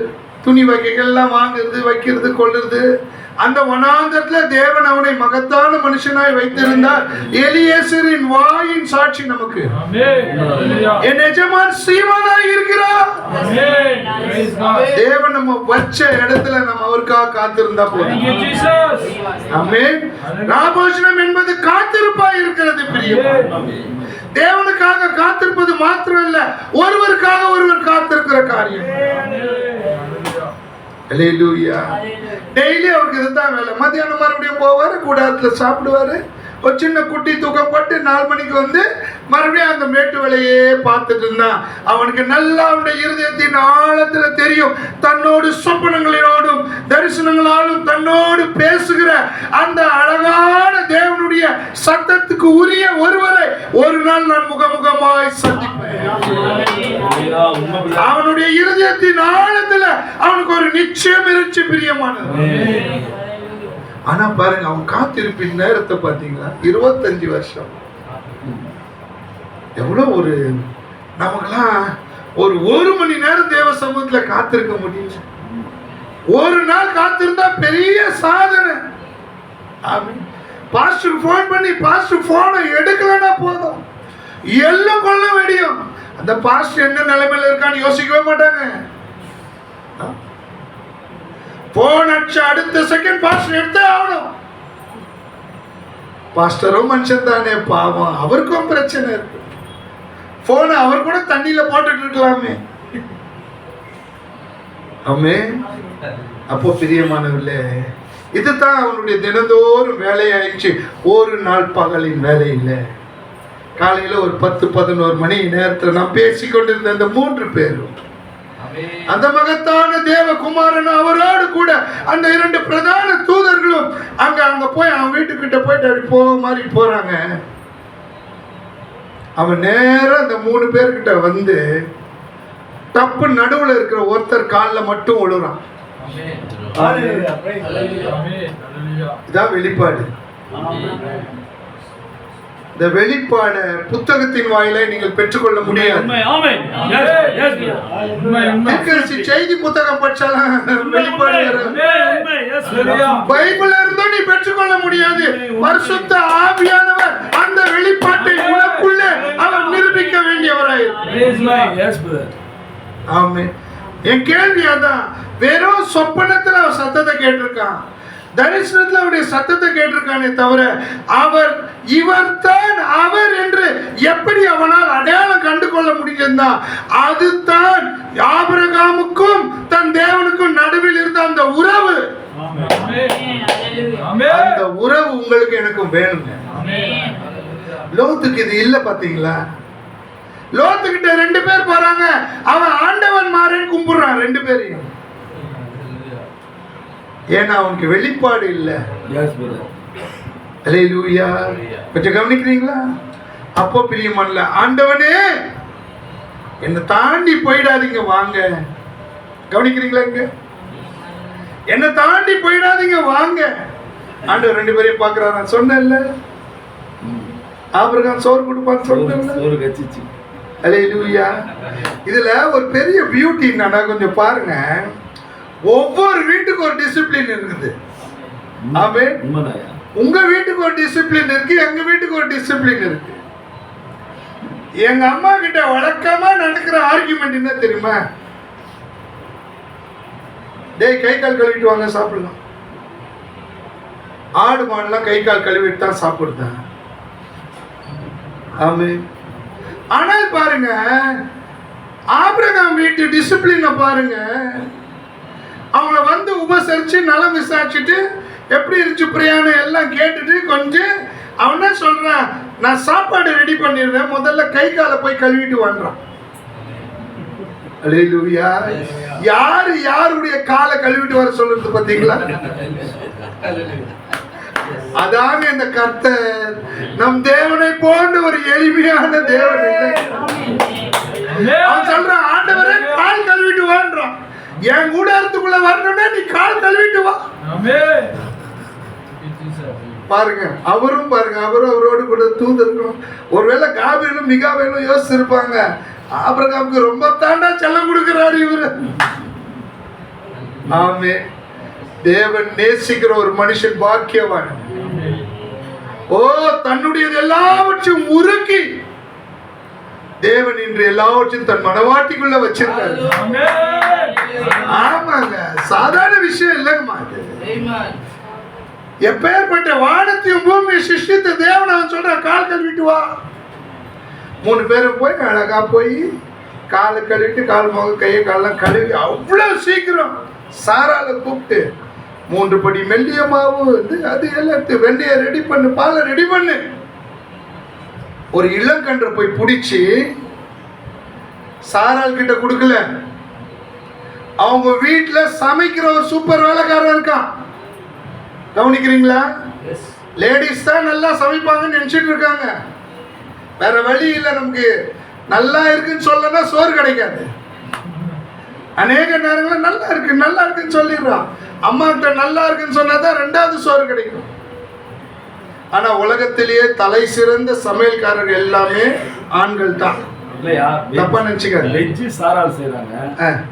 துணி வகைகள் எல்லாம் வாங்குறது, வைக்கிறது, கொள்ளுறது. அந்த வனாந்தரத்துல தேவன் அவனை மகத்தான மனுஷனாய் வைத்திருந்தார். எலியேசரின் வாயின் சாட்சி நமக்கு. என் எஜமான் சீமானாய் இருக்கிறார். தேவன் நம்ம வச்ச இடத்துல நம்ம அவருக்காக காத்திருந்தா போதும். ஆமென். ராபோஷனம் என்பது காத்திருப்பாய் இருக்கிறது. பிரியமான தேவனுக்காக காத்திருப்பது மாத்திரம் இல்ல, ஒருவருக்காக ஒருவர் காத்திருக்கிற காரியம். அல்லேலூயா. டெய்லி அவருக்கு இதுதான் வேலை. மத்தியானம் மறுபடியும் போவாரு, கூடாரத்துல சாப்பிடுவாரு, ஒரு சின்ன குட்டி தூக்கம் போட்டு 4 மணிக்கு மறுபடியும் அந்த மேட்டு வேலையே பார்த்துட்டு இருந்தான். அவனுக்கு நல்லா அவனுடைய இருதயத்தின் ஆழத்துல தெரியும், தன்னோடு சொப்பனங்களோடும் தரிசனங்களாலும் தன்னோடு பேசுகிற அந்த அழகான தேவனுடைய சத்தத்துக்கு உரிய ஒருவரை ஒரு நாள் நான் முகமுகமாய் சந்திப்பேன். அவனுடைய இருதயத்தின் ஆழத்துல அவனுக்கு ஒரு நிச்சயம் இருந்துச்சு. பிரியமானது. ஆனா பாருங்க, அவன் காத்திருப்பின் நேரத்தை பாத்தீங்களா? 25 வருஷம். எவ்வளவு ஒரு நமக்கெல்லாம் ஒரு மணி நேரம் தேவ சமூகத்துல காத்திருக்க முடியல. ஒரு நாள் காத்திருந்தா பெரிய சாதனை. பாஸ்டர் போன் பண்ணி பாஸ்டர் போனை எடுக்கலன்னா போதும், எல்லாம் கொள்ள முடியும். அந்த பாஸ்டர் என்ன நிலைமையில இருக்கான்னு யோசிக்கவே மாட்டாங்க. போன் அடிச்ச அடுத்த செகண்ட் பாஸ்டர் எடுத்தே ஆகணும். பாஸ்டரும் மனுஷன் தானே, பாவம், அவருக்கும் பிரச்சனை இருக்கு. போனை அவர் கூட தண்ணியில போட்டுட்டு இருக்கலாமே. ஆமென். அப்போ பிரியமானவர்களே, இதுதான் அவனுடைய தினந்தோறும் வேலையாயிடுச்சு. ஒரு நாள் பகலின் வேலை இல்லை. காலையில ஒரு 10-11 மணி நேரத்தில் நாம் பேசிக்கொண்டிருந்த அந்த 3 பேரும், அந்த மகத்தான தேவகுமாரன் அவரோடு கூட அந்த 2 பிரதான தூதர்களும் அங்க போய் அவன் வீட்டுக்கிட்ட போயிட்டு அப்படி மாதிரி போறாங்க. அவன் நேரம் அந்த 3 பேர்கிட்ட வந்து தப்பு நடுவுல இருக்கிற ஒருத்தர் காலில் மட்டும் விழுறான். இதான் வெளிப்பாடு. இந்த வெளிப்பாட புத்தகத்தின் வாயிலை நீங்கள் பெற்றுக்கொள்ள முடியாது. செய்தி புத்தகம் படிச்சாலும் வெளிப்பாடு பைபிள் இருந்தா நீ பெற்றுக்கொள்ள முடியாது. பரிசுத்த ஆவியானவர் அந்த வெளிப்பாட்டை உனக்குள்ளே அவர் நிரூபிக்க வேண்டியவராயிருக்கிறார். ஆமென். என் கேள்வி அதான், வெறும் சொப்பனத்துல அவர் சத்தத்தை கேட்டிருக்கான், தரிசனத்தில் அவருடைய சத்தத்தை கேட்டிருக்கானே தவிர இவர் தான் அவர் என்று எப்படி அவனால் அடையாளம் கண்டு கொள்ள முடிஞ்சா? அதுதான் ஆபிரகாமுக்கும் தன் தேவனுக்கும் நடுவில் இருந்த அந்த உறவு. அந்த உறவு உங்களுக்கு எனக்கும் வேணுங்க. லோத்துக்கு இது இல்ல. பாத்தீங்களா, லோத்துக்கிட்ட 2 பேர் போறாங்க, அவன் ஆண்டவன் மாறேன்னு கும்பிடுறான் 2 பேரையும். ஏன்னா அவனுக்கு வெளிப்பாடு இல்லை. அல்லேலூயா. கொஞ்சம் கவனிக்கிறீங்களா? அப்போ பிரியமானல, ஆண்டவனே என்னை தாண்டி போயிடாதீங்க, வாங்க. கவனிக்கிறீங்களா? இங்க என்னை தாண்டி போயிடாதீங்க, வாங்க. ஆண்டவர் 2 பேரையும் பார்க்கிறார். நான் சொன்னேன்ல, ஆபிரகாம் சோறு கொடுப்பான்னு சொன்னேன்ல. அல்லேலூயா. இதுல ஒரு பெரிய பியூட்டி என்னன்னா, கொஞ்சம் பாருங்க, ஒவ்வொரு வீட்டுக்கு ஒரு டிசிப்ளின் இருக்குது. ஆமென். உங்க வீட்டுக்கு ஒரு டிசிப்ளின் இருக்கு, எங்க வீட்டுக்கு ஒரு டிசிப்ளின் இருக்கு. எங்க அம்மா கிட்ட வழக்கமா நடக்கிற ஆர்குமெண்ட் என்ன தெரியுமா? டேய், கை கால் கழுவிட்டு வாங்க, சாப்பிடலாம். ஆடு மாடுலாம் கை கால் கழுவிட்டு தான் சாப்பிடுதான். ஆமென். ஆனால் பாருங்க, ஆபிரகாம் வீட்டு டிசிப்ளினை பாருங்க. அவங்கள வந்து உபசரிச்சு நலம் விசாரிச்சுட்டு எப்படி இருந்துச்சு பிரயாணம் எல்லாம் கேட்டுட்டு கொஞ்சம் அவன் என்ன சொல்றான், நான் சாப்பாடு ரெடி பண்ணிடுறேன், முதல்ல கை காலை போய் கழுவிட்டு வந்துறான். அல்லேலூயா. யாருடைய காலை கழுவிட்டு வர சொல்றது பாத்தீங்களா? அதாங்க இந்த கர்த்தர். நம் தேவனை போன்ற ஒரு எளிமையான தேவன் இல்லை. அவன் சொல்றான், ஆண்டவரே கால் கழுவிட்டு வான்றான். என் கூடாரத்துக்குள்ள வரணும்னா நீ கால் கழுவிட்டு வா. பாருங்க, அவரும் அவரோடு கூட தூதர்களும். ஒருவேளை காபிலும் மிகாவேலும் யோசிச்சிருப்பாங்க, ஆபிரகாமுக்கு ரொம்ப தாண்டா செல்லம் கொடுக்கிறாரு இவரு. ஆமே. தேவன் நேசிக்கிற ஒரு மனுஷன் பாக்கியவான். ஓ, தன்னுடைய எல்லாவற்றையும் உருக்கி தேவன் இன்று எல்லாவற்றையும் தன் மனவாட்டிக்குள்ள வச்சிருக்காரு. ஆமாங்க, சாதாரண விஷயம் இல்லைங்கம்மா. எப்பேற்பட்ட வானத்தையும் பூமியை சிருஷ்டித்த தேவன் அவன் சொல்றான், கால் கழுவிட்டு வா. 3 பேரும் போய் அழகா போய் காலை கழுவிட்டு கால் முக கையை காலெல்லாம் கழுவி அவ்வளவு சீக்கிரம் சாரால கூப்பிட்டு 3 படி மெல்லிய மாவு அது எல்லாம் வெண்ணையை ரெடி பண்ணு, பாலை ரெடி பண்ணு. ஒரு இளங்கன்றை போய் பிடிச்சி சாரால் கிட்ட கொடுக்கல. அவங்க வீட்டுல சமைக்கிற ஒரு சூப்பர் வேலைக்காரன் இருக்கான். கவனிக்கிறீங்களா? லேடிஸ் தான் நல்லா சமைப்பாங்கன்னு நினைச்சிட்டு இருக்காங்க. வேற வழி இல்லை, நமக்கு நல்லா இருக்குன்னு சொல்லனா சோறு கிடைக்காது. அநேக நேரங்களில் நல்லா இருக்குன்னு சொல்லிடுறான். அம்மா கிட்ட நல்லா இருக்குன்னு சொன்னாதான் 2வது சோறு கிடைக்கும். ஆனா உலகத்திலேயே தலை சிறந்த சமையல்காரர்கள் எல்லாமே ஆண்கள் தான். தப்பா நினைச்சுக்காது. வெஜ் சாரால் செய்றாங்க,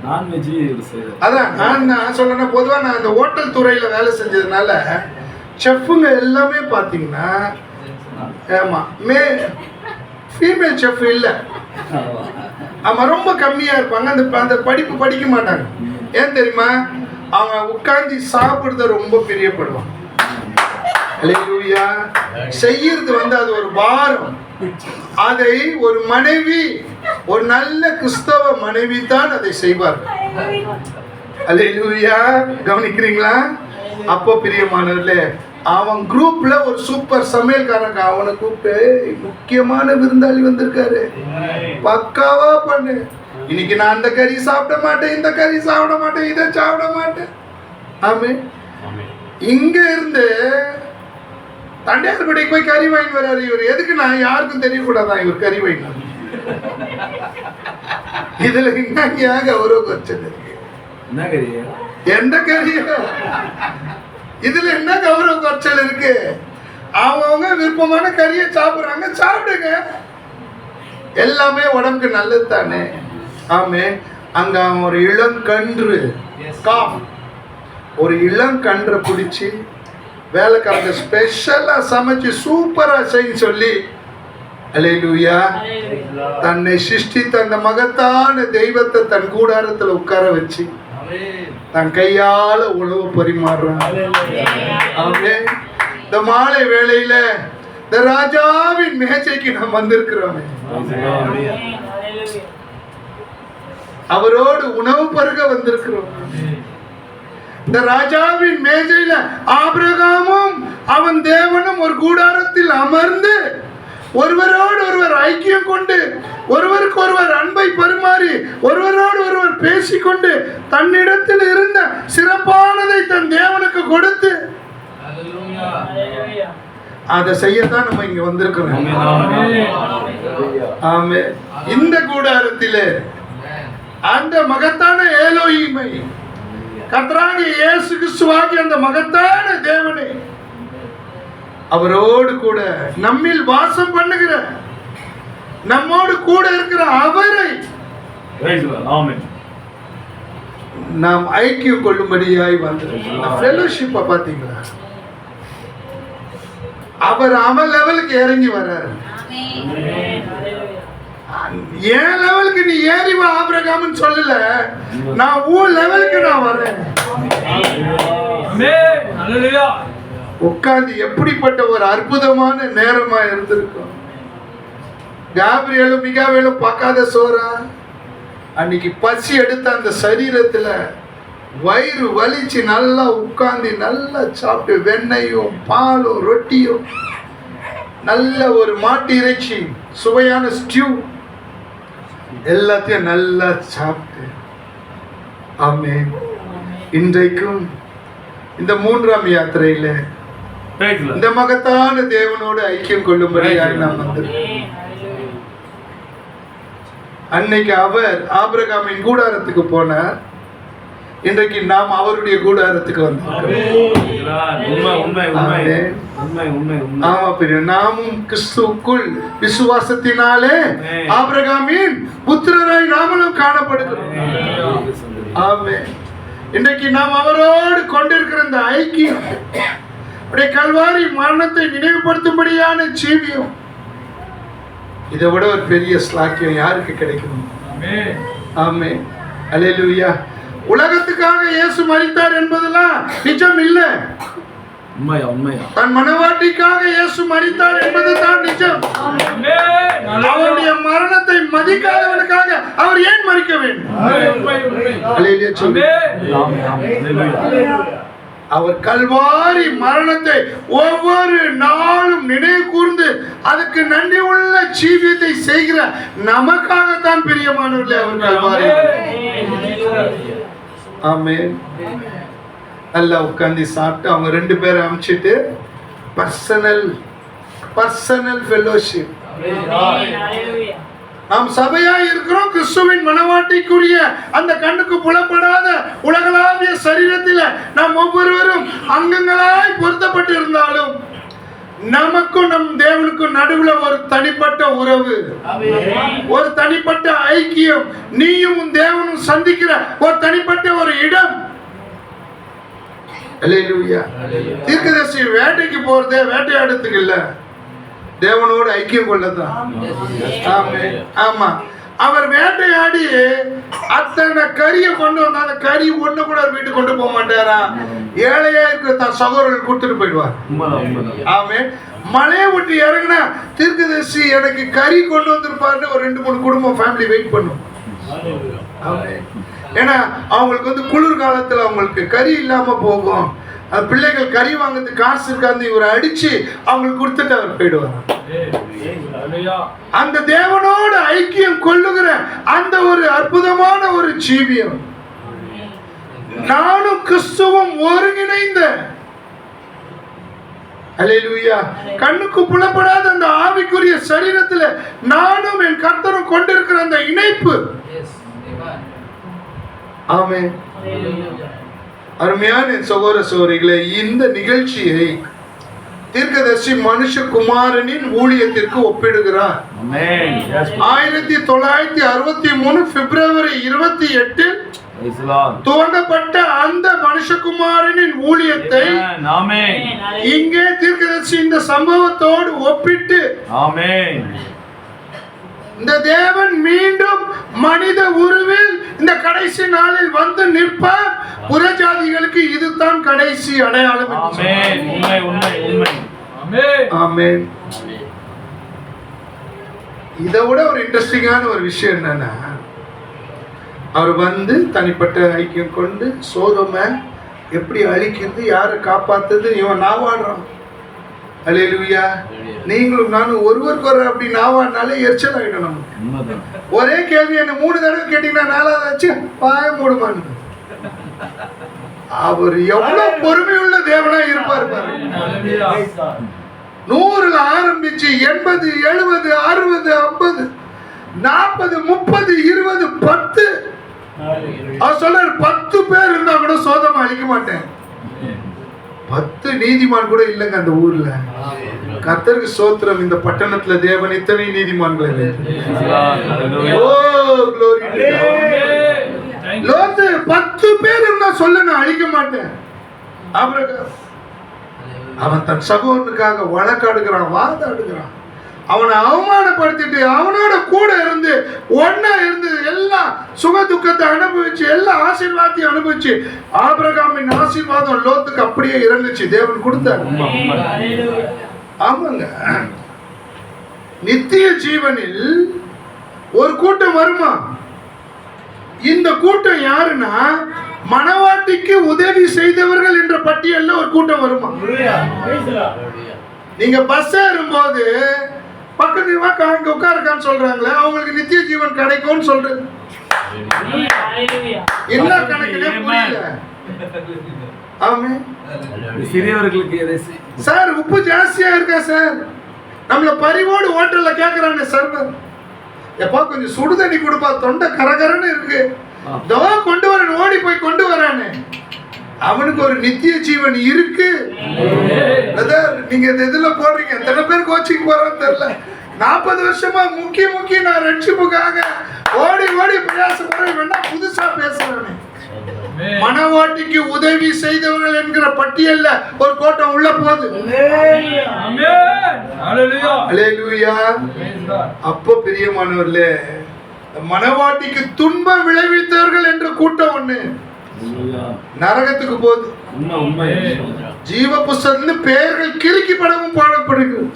நான் வெஜ் செய்றாங்க. அதான் நான் சொல்றேன்னா, பொதுவா நான் இந்த ஹோட்டல் துறையில வேலை செஞ்சதுனால செஃப்புங்க எல்லாமே பாத்தீங்கன்னா, ஆமா, ஃபீமேல் செஃப் இல்ல. ஆமா, ரொம்ப கம்மியா இருப்பாங்க. அந்த படிப்பு படிக்க மாட்டாங்க. ஏன் தெரியுமா? அவங்க உட்கார்ந்து சாப்பிடுறத ரொம்ப பிரியப்படுவாங்க. அல்லேலூயா. செய்யறது அது ஒரு பாரம். அதை ஒரு மனைவி, ஒரு நல்ல கிறிஸ்தவ மனைவி தான் அதை செய்வார்கள். அல்லேலூயா. கவனிக்கிறீங்களா? அப்போ பிரியமானவர்களே, அவன் குரூப்ல ஒரு சூப்பர் சமையல்காரங்க அவனை கூப்பிட்டு, முக்கியமான விருந்தாளி வந்திருக்காரு, பக்காவா பண்ணு, இன்னைக்கு நான் அந்த கறி சாப்பிட மாட்டேன், இந்த கறி சாப்பிட மாட்டேன், இதை சாப்பிட மாட்டேன். ஆமே. இங்க இருந்து தண்டையார்குடிக்கு போய் கறி வாங்கி வர்றாரு. இவர் எதுக்கு நான் யாருக்கும் தெரியக்கூடாதான் இவர் கறி வாங்கி. இதுல என்ன கௌரவ குறைச்சல் இருக்கு? எந்த கறி? இதுல என்ன கௌரவ குறைச்சல் இருக்கு? அவங்க விருப்பமான கறியை சாப்பிடுறாங்க, சாப்பிடுங்க, எல்லாமே உடம்புக்கு நல்லது தானே. ஆமே. அங்க அவன் ஒரு இளங்கன்று, ஒரு இளங்கன்றை பிடிச்சி வேலைக்காரங்க ஸ்பெஷலா சமைச்சு சூப்பரா செய்ய சொல்லி, அல்லேலூயா, தன்னை சிருஷ்டித்த அந்த மகத்தான தெய்வத்தை தன் கூடாரத்துல உட்கார வச்சு தன் கையால உணவு பரிமாறுறான். ஆமென். இந்த மாலை வேளையில இந்த ராஜாவின் மேஜைக்கு நாம் வந்திருக்கிறோம். அவரோடு உணவு பருக வந்திருக்கிறோம். இந்த ராஜாவின் மேஜையில ஆபிரகாமும் அவன் தேவனும் ஒரு கூடாரத்தில் அமர்ந்து ஒருவரோடு ஒருவர் ஐக்கியம் கொண்டு, ஒருவருக்கு ஒருவர் அன்பை பரிமாறி, ஒருவரோடு ஒருவர் பேசிக்கொண்டு தன்னிடத்தில் இருந்த சிறப்பானதை தன் தேவனுக்கு கொடுத்து அதை செய்யத்தான் நம்ம இங்க வந்திருக்கிறோம். ஆமே. இந்த கூடாரத்திலே அந்த மகத்தான ஏலோஹிமை, கர்த்தராகிய இயேசு கிறிஸ்துவாகிய அந்த மகத்தான தேவனை, அவரோடு கூட நம்மில் வாசம் பண்ணுகிற, நம்மோடு கூட இருக்கிற அவரை நாம் ஐக்கியம் கொள்ளும்படியாய் வந்திருக்கிறோம். ஃபெலோஷிப்பை பார்த்தீங்களா? அவர் அவன் லெவலுக்கு இறங்கி வர்றாரு. என் லெவலுக்கு நீ ஏறி வா ஆபிரகாம்னு சொல்லல, நான் உன் லெவலுக்கு நான் வரேன். உட்கார்ந்து எப்படிப்பட்ட ஒரு அற்புதமான நேரமா இருந்திருக்கும். காபிரியலும் மிகாவேலும் பார்க்காத சோறா? அன்னைக்கு பசி எடுத்த அந்த சரீரத்துல வயிறு வலிச்சு நல்லா உட்கார்ந்து நல்லா சாப்பிட்டு, வெண்ணையும் பாலும் ரொட்டியும் நல்ல ஒரு மாட்டு இறைச்சி சுவையான ஸ்டியூ எல்லாத்தையும் நல்லா சாப்பிட்டு, ஆமென். இன்றைக்கும் இந்த 3ஆம் யாத்திரையில இந்த மகத்தான தேவனோடு ஐக்கியம் கொள்ளும்படியாக நாம் வந்திருக்கோம். அன்னைக்கு அவர் ஆபிரகாமின் கூடாரத்துக்கு போனார், இன்றைக்கு நாம் அவருடைய கூடாரத்துக்கு வந்திருக்கிறோம். ஆமா பிரிய, நாமும் கிறிஸ்துவுக்குள் விசுவாசத்தினாலே ஆபிரகாமின் புத்திரராய் நாமளும் காணப்படுகிறோம். ஆமென். இன்றைக்கு நாம் அவரோடு கொண்டிருக்கிற இந்த ஐக்கியம், கல்வாரி மரணத்தை நினைவுபடுத்தும்படியான ஜீவியம், இதை விட ஒரு பெரிய ஸ்லாக்கியம் யாருக்கு கிடைக்கும்? ஆமென். அல்லேலூயா. உலகத்துக்காக இயேசு மரித்தார் என்பதெல்லாம் நிஜம் இல்லை. தன் மனவாட்டிக்காக இயேசு மரித்தார் என்பது தான் நிஜம். அவருடைய மரணத்தை மதிக்காதவனுக்காக அவர் ஏன் மரிக்க வேண்டும்? அவர் கல்வாரி மரணத்தை ஒவ்வொரு நாளும் நினைவு கூர்ந்து அதுக்கு நன்றி உள்ள ஜீவியத்தை செய்கிற நமக்காகத்தான் பிரியமானவர்களே அவர் கல்வாரி. ஆமென். நல்லா உட்கார்ந்து சாப்பிட்டு அவங்க 2 பேரை அனுப்பிச்சிட்டு பர்சனல் ஃபெலோஷிப். நாம் சபையா இருக்கிறோம். கிறிஸ்துவின் மனவாட்டிக்குரிய அந்த கண்ணுக்கு புலப்படாத உலகளாவிய சரீரத்தில் நாம் ஒவ்வொருவரும் அங்கங்களாய் பொருத்தப்பட்டு இருந்தாலும் நமக்கும் நம் தேவனுக்கும் நடுவுல ஒரு தனிப்பட்ட உறவு, ஒரு தனிப்பட்ட ஐக்கியம், நீயும் உன் தேவனும் சந்திக்கிற ஒரு தனிப்பட்ட ஒரு இடம். அல்லேலூயா. தீர்க்கதரிசி வேட்டைக்கு போறதே வேட்டையாடுறதுக்கு இல்ல, தேவனோடு ஐக்கியம் கொள்ளதான். ஆமென். ஆமா. அவர் வேட்டையாடி அத்தனை கறியை கொண்டு வந்தா, அந்த கறி ஒண்ணு கூட வீட்டுக்கு கொண்டு போக மாட்டாரா? ஏழையா இருக்கிற தன் சகோதரர்கள் கொடுத்துட்டு போயிடுவார். ஆமென். மலையை விட்டு இறங்கினா தீர்க்கதரிசி எனக்கு கறி கொண்டு வந்திருப்பாருன்னு ஒரு 2-3 குடும்பம் ஃபேமிலி வெயிட் பண்ணும். ஆமென். ஏன்னா அவங்களுக்கு வந்து குளிர்காலத்துல அவங்களுக்கு கறி இல்லாம போகும். பிள்ளைகள் கறி வாங்குறதுக்கு காசு இருக்காது, இவரை அடிச்சு அவங்களுக்கு கொடுத்துட்டு அவர் போயிடுவார். அந்த தேவனோட ஐக்கியம் கொள்ளுகிற அந்த ஒரு அற்புதமான ஒரு ஜீவியம் நானும் கிறிஸ்துவும் ஒருங்கிணைந்த, அல்லேலூயா, கண்ணுக்கு புலப்படாத அந்த ஆவிக்குரிய சரீரத்தில் நானும் என் கர்த்தரும் கொண்டிருக்கிற அந்த இணைப்பு. ஆமென். அருமையான சகோதர சகோதரிகளே, இந்த நிகழ்ச்சியை தீர்க்கதரிசி மனுஷகுமாரனின் ஊழியத்திற்கு ஒப்பிடுகிறார். 1963 பிப்ரவரி 28 துவங்கப்பட்ட அந்த மனுஷகுமாரனின் ஊழியத்தை இங்கே தீர்க்கதரிசி இந்த சம்பவத்தோடு ஒப்பிட்டு இந்த தேவன் மீண்டும் மனித உருவில் இந்த கடைசி நாளில் வந்து நிற்பார், புறஜாதிகளுக்கு இதுதான் கடைசி அடையாளம். ஆமென். இதை விட ஒரு இன்ட்ரெஸ்டிங்கான ஒரு விஷயம் என்னன்னா, அவர் வந்து தனிப்பட்ட ஐக்கியம் கொண்டு சோதோமை எப்படி அழிக்கிறது, யாரை காப்பாத்துறது, இவன் நாவாடுறான். அல்லேலூயா. நீங்களும் நானும் ஒருவருக்கு ஒரு அப்படி நாவாடினாலே எரிச்சல் ஆகிடும். ஒரே கேள்வி என்ன 3 தடவை கேட்டீங்கன்னா 4வது ஆச்சு பாய மூடுமான்னு. அவர் எவ்வளவு பொறுமையுள்ள தேவனா இருப்பார் பாரு. 100ல் ஆரம்பிச்சு 80, 70, 60, 50, 40, 30, 20, 10. அவர் சொல்றாரு 10 பேர் இருந்தா கூட சோதனை அழிக்க மாட்டேன். 10 நீதிமான் கூட இல்லைங்க அந்த ஊர்ல. கர்த்தருக்கு ஸ்தோத்திரம். இந்த பட்டணத்துல தேவன் இத்தனை நீதிமான்கள். லோத்து 10 பேர் இருந்தா சொல்ல நான் அழிக்க மாட்டேன். அவன் தன் சகோதரனுக்காக வழக்காடுகிறான், வாதாடுகிறான். அவனை அவமானப்படுத்திட்டு அவனோட கூட இருந்து ஒன்னா இருந்து எல்லா சுக துக்கத்தை அனுபவிச்சு எல்லா ஆசீர்வாதத்தையும் அனுபவிச்சு ஆபிரகாமின் ஆசீர்வாதம் லோத்துக்கு அப்படியே இறங்குச்சு. தேவன் கொடுத்தார். ஆமாங்க. நித்திய ஜீவனில் ஒரு கூட்டம் வருமா? இந்த கூட்டம் யாருன்னா மணவாட்டிக்கு உதவி செய்தவர்கள் என்ற பட்டியல்ல ஒரு கூட்டம் வருமா? நீங்க பஸ் ஏறும்போது பக்கத்து இங்க உட்காருக்கான்னு சொல்றாங்களே, அவங்களுக்கு நித்திய ஜீவன் கிடைக்கும்னு சொல்றது என்ன கணக்குல புரியல. ஆமே. சிறியவர்களுக்கு சார் உப்பு ஜாஸ்தியா இருக்கா சார், நம்மள பரிவோடு ஹோட்டல்ல கேக்குறானே சர்வர், எப்பா கொஞ்சம் சுடு தண்ணி கொடுப்பா, தொண்டை கரகரன்னு இருக்கு, தோ கொண்டு வரேன், ஓடி போய் கொண்டு வரானே. அவனுக்கு ஒரு நித்திய ஜீவன் இருக்கு. நீங்க இதுல போடுறீங்க, எத்தனை பேர் கோச்சிங் போறான்னு தெரியல. 40 வருஷமா முக்கி நான் ரட்சிப்புக்காக ஓடி ஓடி பிரயாசப்படுறேன். வேணா புதுசா பேசுறேன். மணவாட்டிக்கு உதவி செய்தவர்கள் என்கிற பட்டியல்ல ஒரு கோட்டம் உள்ள போகுது. அப்போ பிரியமானவர்களே, மணவாட்டிக்கு துன்பம் விளைவித்தவர்கள் என்ற கூட்டம் ஒண்ணு நரகத்துக்கு போகுது. ஜீவ புஸ்தகத்தில் பெயர்கள் கிறுக்கிப்படவும் பாடப்படுகிறது.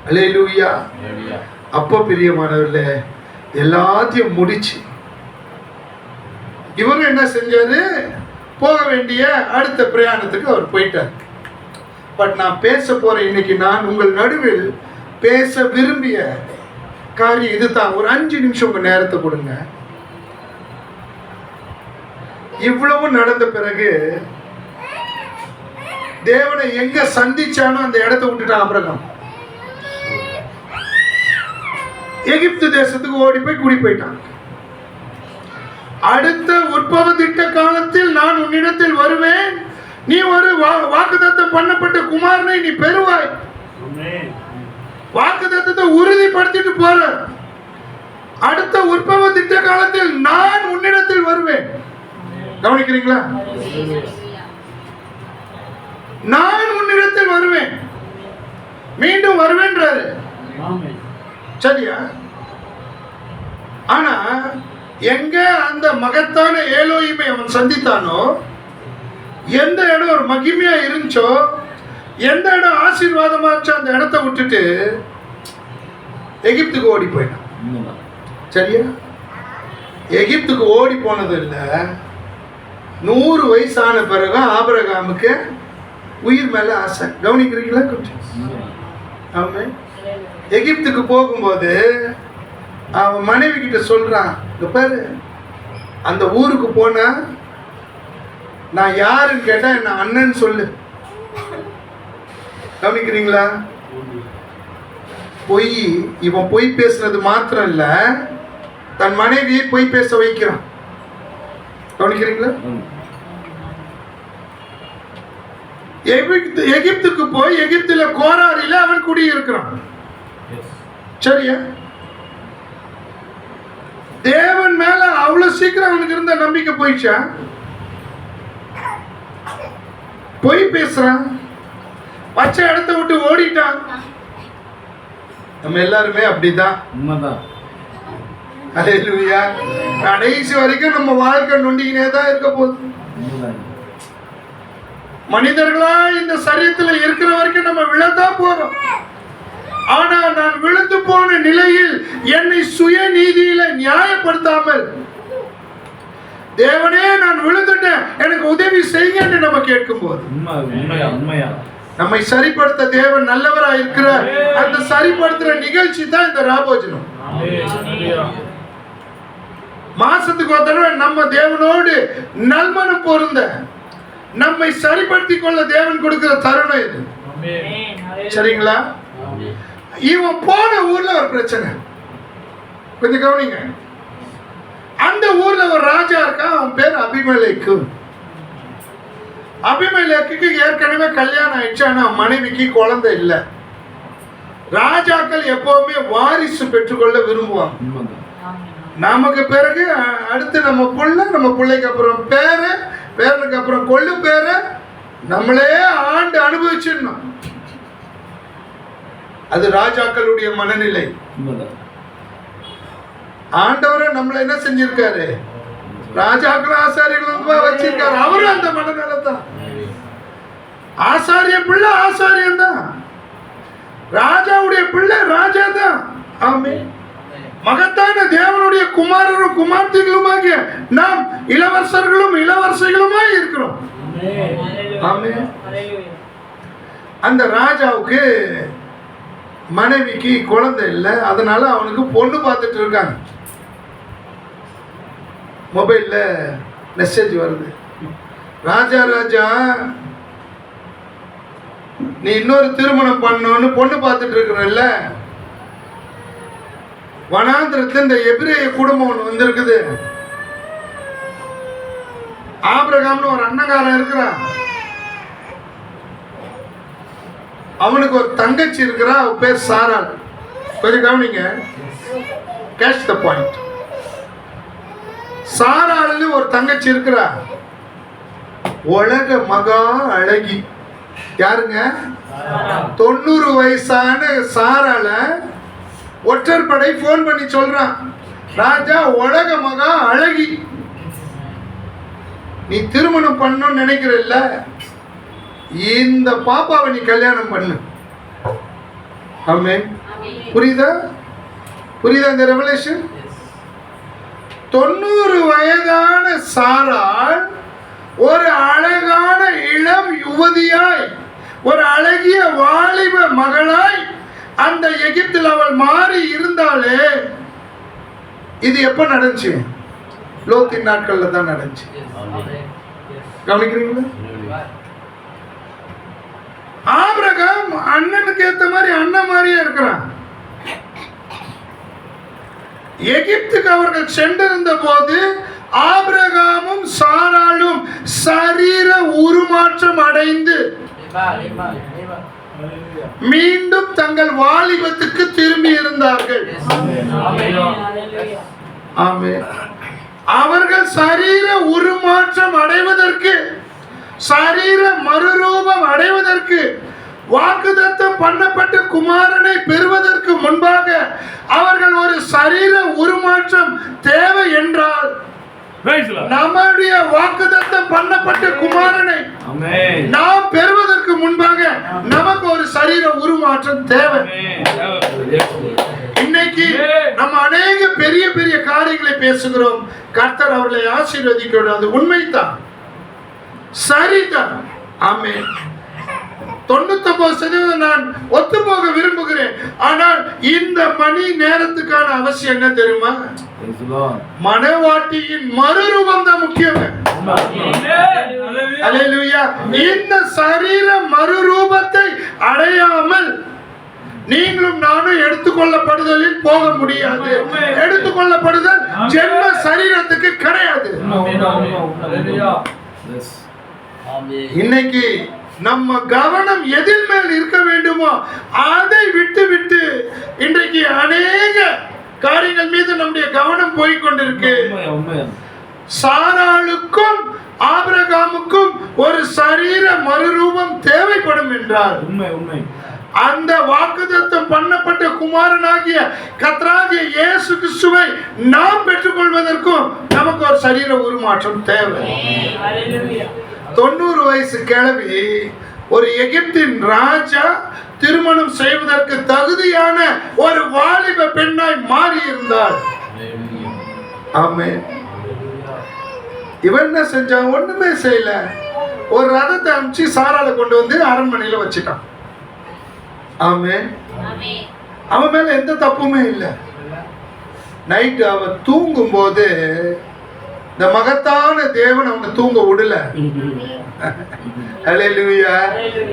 அல்லேலூயா. அப்போ பிரியமானவர்களே, எல்லாத்தையும் முடிச்சு இவரு என்ன செஞ்சாரு, போக வேண்டிய அடுத்த பிரயாணத்துக்கு அவர் போயிட்டார். பட் நான் பேச போறேன் இன்னைக்கு, நான் உங்கள் நடுவில் பேச விரும்பிய காரியம் இதுதான். ஒரு 5 நிமிஷம் உங்க நேரத்தை கொடுங்க. இவ்வளவு நடந்த பிறகு தேவனை எங்க சந்திச்சானோ அந்த இடத்தை விட்டுட்டான் ஆபிரகாம். எகிப்து தேசத்துக்கு ஓடி போய் குடி போயிட்டான். அடுத்த உற்பவ திட்ட காலத்தில் நான் உன்னிடத்தில் வருவேன், நீ ஒரு வாக்குத்தத்தம் பண்ணப்பட்ட குமாரனை நீ பெறுவாய். வாக்குத்தத்தத்தை உறுதிப்படுத்திட்டு போற. அடுத்த உற்பவ திட்ட காலத்தில் நான் உன்னிடத்தில் வருவேன். கவனிக்கிறீங்களா? நான் உன்னிடத்தில் வருவேன், மீண்டும் வருவேன்றாரு. சரியா? ஆனா எங்க அந்த மகத்தான ஏலோயிமை அவன் சந்தித்தானோ, எந்த இடம் ஒரு மகிமையா இருந்துச்சோ, எந்த இடம் ஆசீர்வாதமாச்சோ, அந்த இடத்தை விட்டுட்டு எகிப்துக்கு ஓடி போயிட்டான். சரியா? எகிப்துக்கு ஓடி போனது இல்லை. 100 வயசான பிறகு ஆபிரகாமுக்கு உயிர் மேல ஆசை. கவனிக்கிறீங்களா கொஞ்சம்? ஆமா. எகிப்துக்கு போகும்போது அவன் மனைவி கிட்ட சொல்றான், இங்க பாரு, அந்த ஊருக்கு போனா நான் யாருன்னு கேட்டா என்ன அண்ணன் சொல்லு. கவனிக்கிறீங்களா? பொய். இவன் பொய் பேசுறது மாத்திரம் இல்ல, தன் மனைவியை பொய் பேச வைக்கிறான். கவனிக்கிறீங்களா? எகிப்துக்கு போய் எகிப்துல கோராரில அவன் குடியிருக்கிறான். சரியா? தேவன் மேல அவ்வளவு சீக்கிரம் அவனுக்கு இருந்த நம்பிக்கை போயிடுச்சா? பொய் பேசுறான், பச்சை இடத்தை விட்டு ஓடிட்டான். நம்ம எல்லாருமே அப்படிதான். ஹல்லேலூயா. கடைசி வரைக்கும் நம்ம வாழ்க்கை நொண்டிக்கினே தான் இருக்க போகுது. மனிதர்களா இந்த சரீரத்துல இருக்கிற வரைக்கும் நம்ம விழத்தான் போறோம். ஆனா நான் விழுந்து போன நிலையில் என்னை சுய நீதியில நியாயப்படுத்தாமல், தேவனே நான் விழுந்துட்டேன் எனக்கு உதவி செய்யுங்க நம்ம கேட்கும் போது, நம்மை சரிப்படுத்த தேவன் நல்லவரா இருக்கிறார். அந்த சரிப்படுத்துற நிகழ்ச்சி தான் இந்த ராபோஜனம். மாசத்துக்கு ஒரு தடவை நம்ம தேவனோடு நல்மனம் பொருந்த நம்மை சரிப்படுத்திக் கொள்ள தேவன் கொடுக்கிற தருணம் இது. சரிங்களா? இவன் போன ஊர்ல ஒரு பிரச்சனை. கொஞ்சம் கவனிங்க. அந்த ஊர்ல ஒரு ராஜா இருக்கான், அவன் பேர் அபிமெலேக்கு. அபிமெலேக்குக்கு ஏற்கனவே கல்யாணம் ஆயிடுச்சு, ஆனா மனைவிக்கு குழந்தை இல்லை. ராஜாக்கள் எப்பவுமே வாரிசு பெற்றுக்கொள்ள விரும்புவாங்க. நமக்கு பிறகு அடுத்து நம்ம புள்ள, நம்ம பிள்ளைக்கு அப்புறம் பேரு, பேரனுக்கு அப்புறம் கொள்ளு பேரு, நம்மளே ஆண்டு அனுபவிச்சிடணும். அது ராஜாக்களுடைய மனநிலை. ஆண்டவரை நம்மள என்ன செஞ்சிருக்காரு? ராஜாக்கள் ஆசாரியர்கள் வச்சிருக்காரு. அவரும் அந்த மனநிலை தான். ஆசாரிய பிள்ளை ஆசாரியன் தான், ராஜாவுடைய பிள்ளை ராஜா தான். ஆமென். மகத்தான தேவனுடைய குமாரரும் குமார்த்திகளுமாகிய நாம் இளவரசர்களும் இளவரசிகளுமாய் இருக்கிறோம். ஆமென். அந்த ராஜாவுக்கு மனைவிக்கு குழந்தை இல்லை, அதனால அவனுக்கு பொண்ணு பார்த்துட்டு இருக்காங்க. மொபைல்ல மெசேஜ் வருது, ராஜா ராஜா நீ இன்னொரு திருமணம் பண்ணணும்னு பொண்ணு பார்த்துட்டு இருக்கிறல்ல, வனாந்திரத்துல இந்த எபிரேய குடும்பம் ஒன்று வந்திருக்குது. ஆபிரகாம்னு ஒரு அண்ணங்காரன் இருக்கிறான், அவனுக்கு ஒரு தங்கச்சி இருக்கிறா, அவ பேர் சாராள். கொஞ்சம் கவனிங்க, கேட்ச் த பாயிண்ட். சாராள்னு ஒரு தங்கச்சி இருக்கிறா, உலக மகா அழகி. யாருங்க? 90 வயசான சாராள ஒற்றற்படை போன் பண்ணி சொல்றான், ராஜா உலக மகா அழகி, நீ திருமணம் பண்ணணும்னு நினைக்கிறல்ல, இந்த பாப்பாவை நீ கல்யாணம் பண்ணு. ஆமென். புரியுதா? புரியுதா இந்த ரெவலேஷன்? 90 வயதான சாராள் ஒரு அழகான இளம் யுவதியாய், ஒரு அழகிய வாலிப மகளாய் அந்த எகிப்தில் அவள் மாறி இருந்தாலே, இது எப்ப நடந்துச்சு? லோத்தின் நாட்கள்ல தான் நடந்துச்சு. கவனிக்கிறீங்களா? ஆபிரகாம் அண்ணனுக்கு ஏத்த மாதிரி அண்ணன் மாதிரியே இருக்கிறான். எகிப்துக்கு அவர்கள் சென்றிருந்த போது ஆபிரகாமும் சாராளும் சரீர உருமாற்றம் அடைந்து மீண்டும் தங்கள் வாலிபத்துக்கு திரும்பி இருந்தார்கள். ஆமென். அவர்கள் சரீர உருமாற்றம் அடைவதற்கு, சரீர மறுரூபம் அடைவதற்கு, வாக்குத்தத்தம் பண்ணப்பட்ட குமாரனை பெறுவதற்கு முன்பாக அவர்கள் ஒரு சரீர உருமாற்றம் தேவை என்றால், நம்முடைய வாக்குத்தத்தம் பண்ணப்பட்ட குமாரனை நாம் பெறுவதற்கு முன்பாக நமக்கு ஒரு சரீர உருமாற்றம் தேவை. இன்னைக்கு நம்ம அநேக பெரிய பெரிய காரியங்களை பேசுகிறோம். கர்த்தர் அவர்களை ஆசீர்வதிக்க, அது உண்மைதான், சரிதான். ஆமென். 99% நான் ஒத்து போக விரும்புகிறேன். ஆனால் இந்த மணி நேரத்துக்கான அவசியம் என்ன தெரியுமா? மனவாட்டியின் மறுரூபம் தான் முக்கியம். அல்லேலூயா. இந்த சரீர மறுரூபத்தை அடையாமல் நீங்களும் நானும் எடுத்துக்கொள்ளப்படுதலில் போக முடியாது. எடுத்துக்கொள்ளப்படுதல் ஜென்ம சரீரத்துக்கு கிடையாது. இன்னைக்கு நம்ம கவனம் எதில் மேல் இருக்க வேண்டுமோ அதை விட்டு விட்டு இன்றைக்கு அநேக காரியங்கள் மீது நம்முடைய கவனம் போய்கொண்டிருக்கு. சாராளுக்கும் ஆபிரகாமுக்கும் ஒரு சரீர மறுரூபம் தேவைப்படும் என்றால் அந்த வாக்குத்தத்தம் பண்ணப்பட்ட குமாரனாகிய கர்த்தராகிய இயேசு கிறிஸ்துவை நாம் பெற்றுக்கொள்வதற்கும் நமக்கு ஒரு சரீர உருமாற்றம் தேவை. 90 வயசு கிழவி ஒரு எகிப்தின் ராஜா திருமணம் செய்வதற்கு தகுதியான ஒரு வாலிப பெண்ணாய் மாறி இருந்தாள். ஆமென். இவன் என்ன செஞ்சான்? ஒண்ணுமே செய்யல. ஒரு ரதத்தை அனுப்பிச்சு சாராளை கொண்டு வந்து அரண்மனையில வச்சுட்டான். ஆமென். அவன் மேல எந்த தப்புமே இல்லை. நைட்டு அவன் தூங்கும் போது இந்த மகத்தான தேவன் அவனை தூங்க விடல. அல்லேலூயா.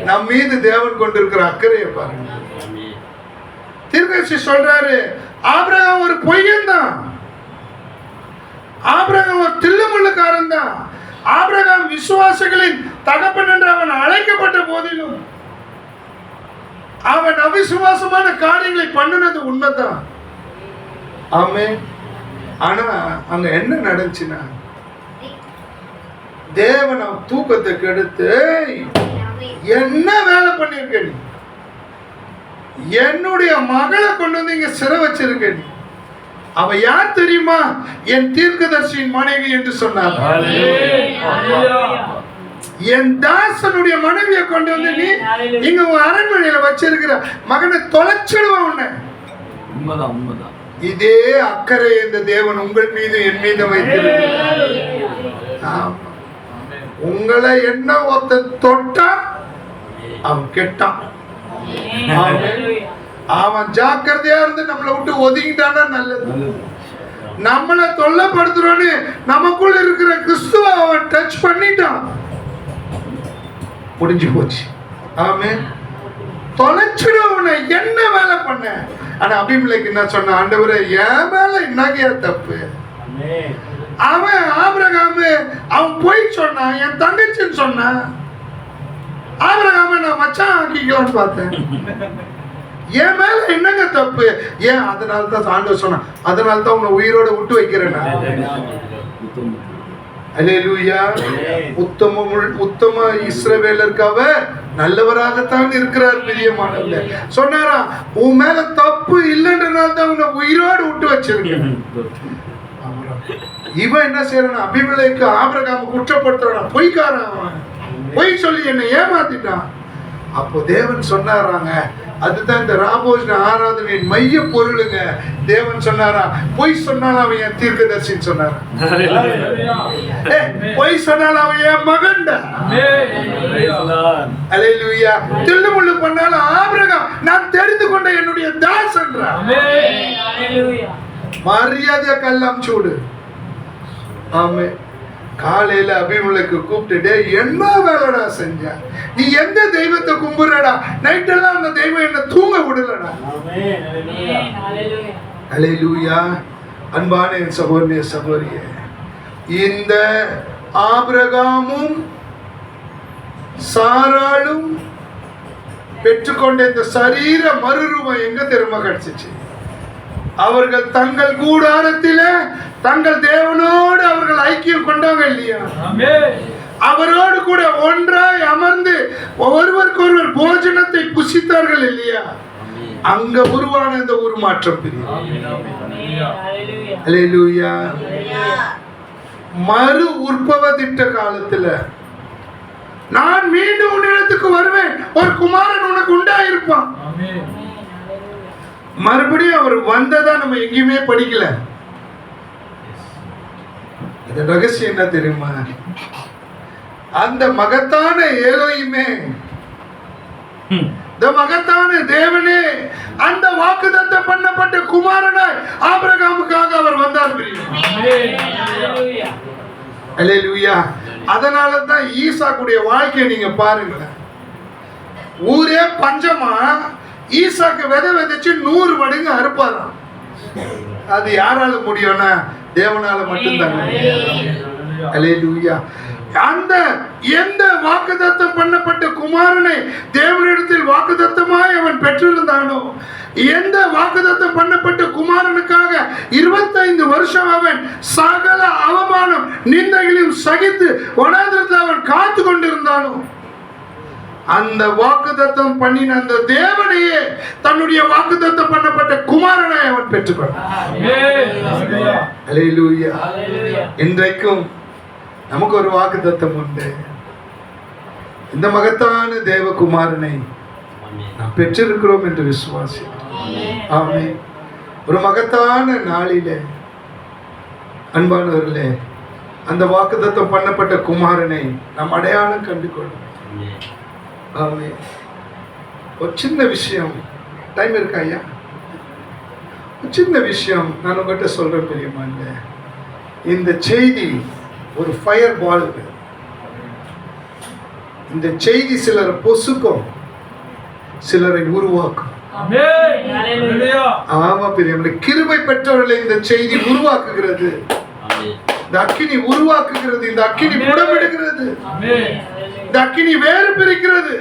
நம் மீது தேவன் கொண்டிருக்கிற அக்கறையை பாருங்க. தீர்க்கதரிசி சொல்றாரு, ஆபிரகாம் ஒரு பொய்யன் தான், ஆபிரகாம் ஒரு தில்லுமுள்ளுக்காரன் தான். ஆபிரகாம் விசுவாசிகளின் தகப்பன் என்று அவன் அழைக்கப்பட்ட போதிலும் அவன் அவிசுவாசமான காரியங்களை பண்ணினது உண்மைதான். ஆமென். ஆனா அங்க என்ன நடந்துச்சுன்னா, தேவன் அவன் தூக்கத்தை கெடுத்து, என்ன வேலை பண்ணிருக்க நீ? என்னுடைய மகளை கொண்டு வந்து இங்க சிறை வச்சிருக்க நீ. அவ யார் தெரியுமா? என் தீர்க்கதரிசியின் மனைவி என்று சொன்னார். என் தாசனுடைய மனைவியை கொண்டு வந்து நீ இங்க அரண்மனையில வச்சிருக்கிற மகனை தொலைச்சிடுவான் உன்னை. உண்மைதான், உண்மைதான். இதே அக்கறை இந்த தேவன் உங்கள் மீது என் மீது வைத்திருக்கிறார். உங்களை என்ன ஒருத்தன் தொட்டா அவன் கெட்டான். அவன் ஜாக்கிரதையா இருந்து நம்மளை விட்டு ஒதுங்கிட்டானா நல்லது. நம்மளை தொல்லைப்படுத்துறோன்னு நமக்குள்ள இருக்கிற கிறிஸ்துவ அவன் டச் பண்ணிட்டான், முடிஞ்சு போச்சு. ஆமென். தொலைச்சிடுவனை என்ன வேலை பண்ண? ஆனா அபிமெலேக்கு என்ன சொன்ன? ஆண்டவரே, என் மேல என்னங்க தப்பு? அவன் ஆபிரகாமு அவன் போய் சொன்னான், என் தங்கச்சின்னு சொன்னான். ஆபிரகாம நான் மச்சான் ஆக்கிக்கலான்னு பார்த்தேன். என் மேல என்னங்க தப்பு? ஏன்? அதனால தான் ஆண்டவர் சொன்னான், அதனால தான் உன்னை உயிரோட விட்டு வைக்கிறேன். அல்லேலூயா. உத்தம இஸ்ரவேலருக்காக நல்லவராகத்தான் இருக்கிறார் பிரியமானவர்களே. சொன்னாரா, உன் மேல தப்பு இல்லைன்றனால தான் உன்னை உயிரோடு விட்டு வச்சிருக்கேன். இவன் என்ன செய்யறான்? அபிமெலேக்கு ஆபிரகாம குற்றப்படுத்துறான், பொய்க்காரன், பொய் சொல்லி என்னை ஏமாத்திட்டான். அப்போ தேவன் சொன்னாராங்க, அதுதான் இந்த ராபோஜன ஆராதனையின் மைய பொருளுங்க. தேவன் சொன்னாரா, பொய் சொன்னால் அவன் என் தீர்க்கதரிசின்னு சொன்னாரா? பொய் சொன்னால் அவன் என் மகன். அல்லேலூயா. தில்லுமுள்ளு பண்ணாலும் ஆபிரகாம் நான் தெரிந்து கொண்ட என்னுடைய தாசன்றான். மரியாதையா கல்லாம் சூடு. ஆமே. காலையில அபிமெலேக்கு கூப்பிட்டுட்டு, என்ன வேலைடா செஞ்ச? நீ எந்த தெய்வத்தை கும்பிடுறடா? நைட்டெல்லாம் அந்த தெய்வம் என்ன தூங்க விடலடா. அல்லேலூயா. அன்பான என் சகோதரிய சகோதரியே, இந்த ஆபிரகாமும் சாராளும் பெற்றுக்கொண்ட இந்த சரீர மறுரூபம் எங்க தெரியுமா கிடைச்சிச்சு? அவர்கள் தங்கள் கூடாரத்திலே தங்கள் தேவனோடு அவர்கள் ஐக்கியம் கொண்டாங்க இல்லையா? அவரோடு கூட ஒன்றாய் அமர்ந்து ஒருவருக்கு ஒருவர் போஜனத்தை புசித்தார்கள் இல்லையா? அங்க உருவான இந்த உருமாற்றம். அல்லேலூயா. மறு உற்பவ திட்ட காலத்துல நான் மீண்டும் உன்னிடத்துக்கு வருவேன், ஒரு குமாரன் உனக்கு உண்டாயிருப்பான். மறுபடியும் அவர் வந்ததா நம்ம எங்கேயுமே படிக்கல. இந்த ரகசியம் என்ன தெரியுமா? அந்த மகத்தான ஏலோயிமே, இந்த மகத்தான தேவனே அந்த வாக்குத்தத்தம் பண்ணப்பட்ட குமாரனாய் ஆபிரகாமுக்காக அவர் வந்தார். அல்லேலூயா. அதனால தான் ஈசாக்குடைய வாழ்க்கையை நீங்க பாருங்க. ஊரே பஞ்சமா, ஈசாக்கு விதை விதைச்சு 100 மடங்கு அறுப்பாராம். அது யாரால முடியும்னா தேவனால மட்டும்தான். அல்லேலூயா. அந்த எந்த வாக்குத்தத்தம் பண்ணப்பட்ட குமாரனை தேவனிடத்தில் வாக்குத்தத்தமாய் அவன் பெற்றிருந்தானோ, எந்த வாக்குத்தத்தம் பண்ணப்பட்ட குமாரனுக்காக 25 வருஷம் அவன் சகல அவமானம் நிந்தைகளையும் சகித்து வனாந்திரத்தில் அவன் காத்து கொண்டிருந்தானோ, அந்த வாக்குத்தத்தம் பண்ணின அந்த தேவனையே தன்னுடைய வாக்குத்தத்தம் பண்ணப்பட்ட குமாரனை அவன் பெற்றுக்கொண்டான். அல்லேலூயா. இன்றைக்கும் நமக்கு ஒரு வாக்குத்தத்தம் உண்டு. இந்த மகத்தான தேவகுமாரனை நாம் பெற்றிருக்கிறோம் என்று விசுவாசி. ஆமென். ஒரு மகத்தான நாளிலே அன்பானவர்களே, அந்த வாக்குத்தத்தம் பண்ணப்பட்ட குமாரனை நாம் அடையாளம் கண்டு கொள்ளும். ஆமென். ஒரு சின்ன விஷயம், டைம் இருக்கா ஐயா? ஒரு சின்ன விஷயம் நான் உங்கள்கிட்ட சொல்றேன் பெரியம்மா. இந்த செய்தி ஒரு ஃபயர் பால். இந்த செய்தி சிலரை பொசுக்கும், சிலரை உருவாக்கும். ஆமா பெரியவர்களே, கிருபை பெற்றவர்களை இந்த செய்தி உருவாக்குகிறது. இந்த அக்கினி உருவாக்குகிறது. இந்த அக்கினி புடமிடுகிறது. இந்த அக்கினி வேறு பிரிக்கிறது.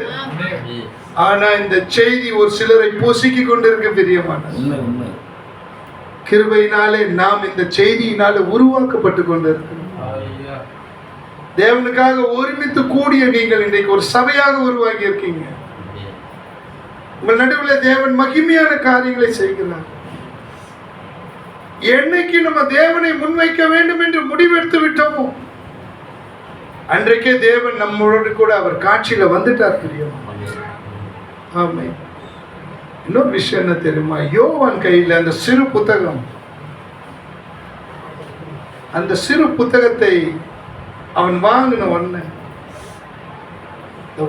ஆனா இந்த செய்தி ஒரு சிலரை பொசுக்கி கொண்டிருக்க பெரியமான கிருபையினாலே நாம் இந்த செய்தியினால உருவாக்கப்பட்டு கொண்டிருக்கிறோம். தேவனுக்காக ஒருமித்து கூடிய நீங்கள் இன்றைக்கு ஒரு சபையாக உருவாகி இருக்கீங்க. உங்கள் நடுவில் தேவன் மகிமையான காரியங்களை செய்கிறார். என்னைக்கு நம்ம தேவனை முன்வைக்க வேண்டும் என்று முடிவெடுத்து விட்டோமோ அன்றைக்கே தேவன் நம்மளோடு கூட அவர் காட்சியில வந்துட்டார். தெரியும். ஆமென். இன்னொரு விஷயம் என்ன தெரியுமா? யோவான் கையில் அந்த சிறு புத்தகம், அந்த சிறு புத்தகத்தை அவன் வாங்கின உடனே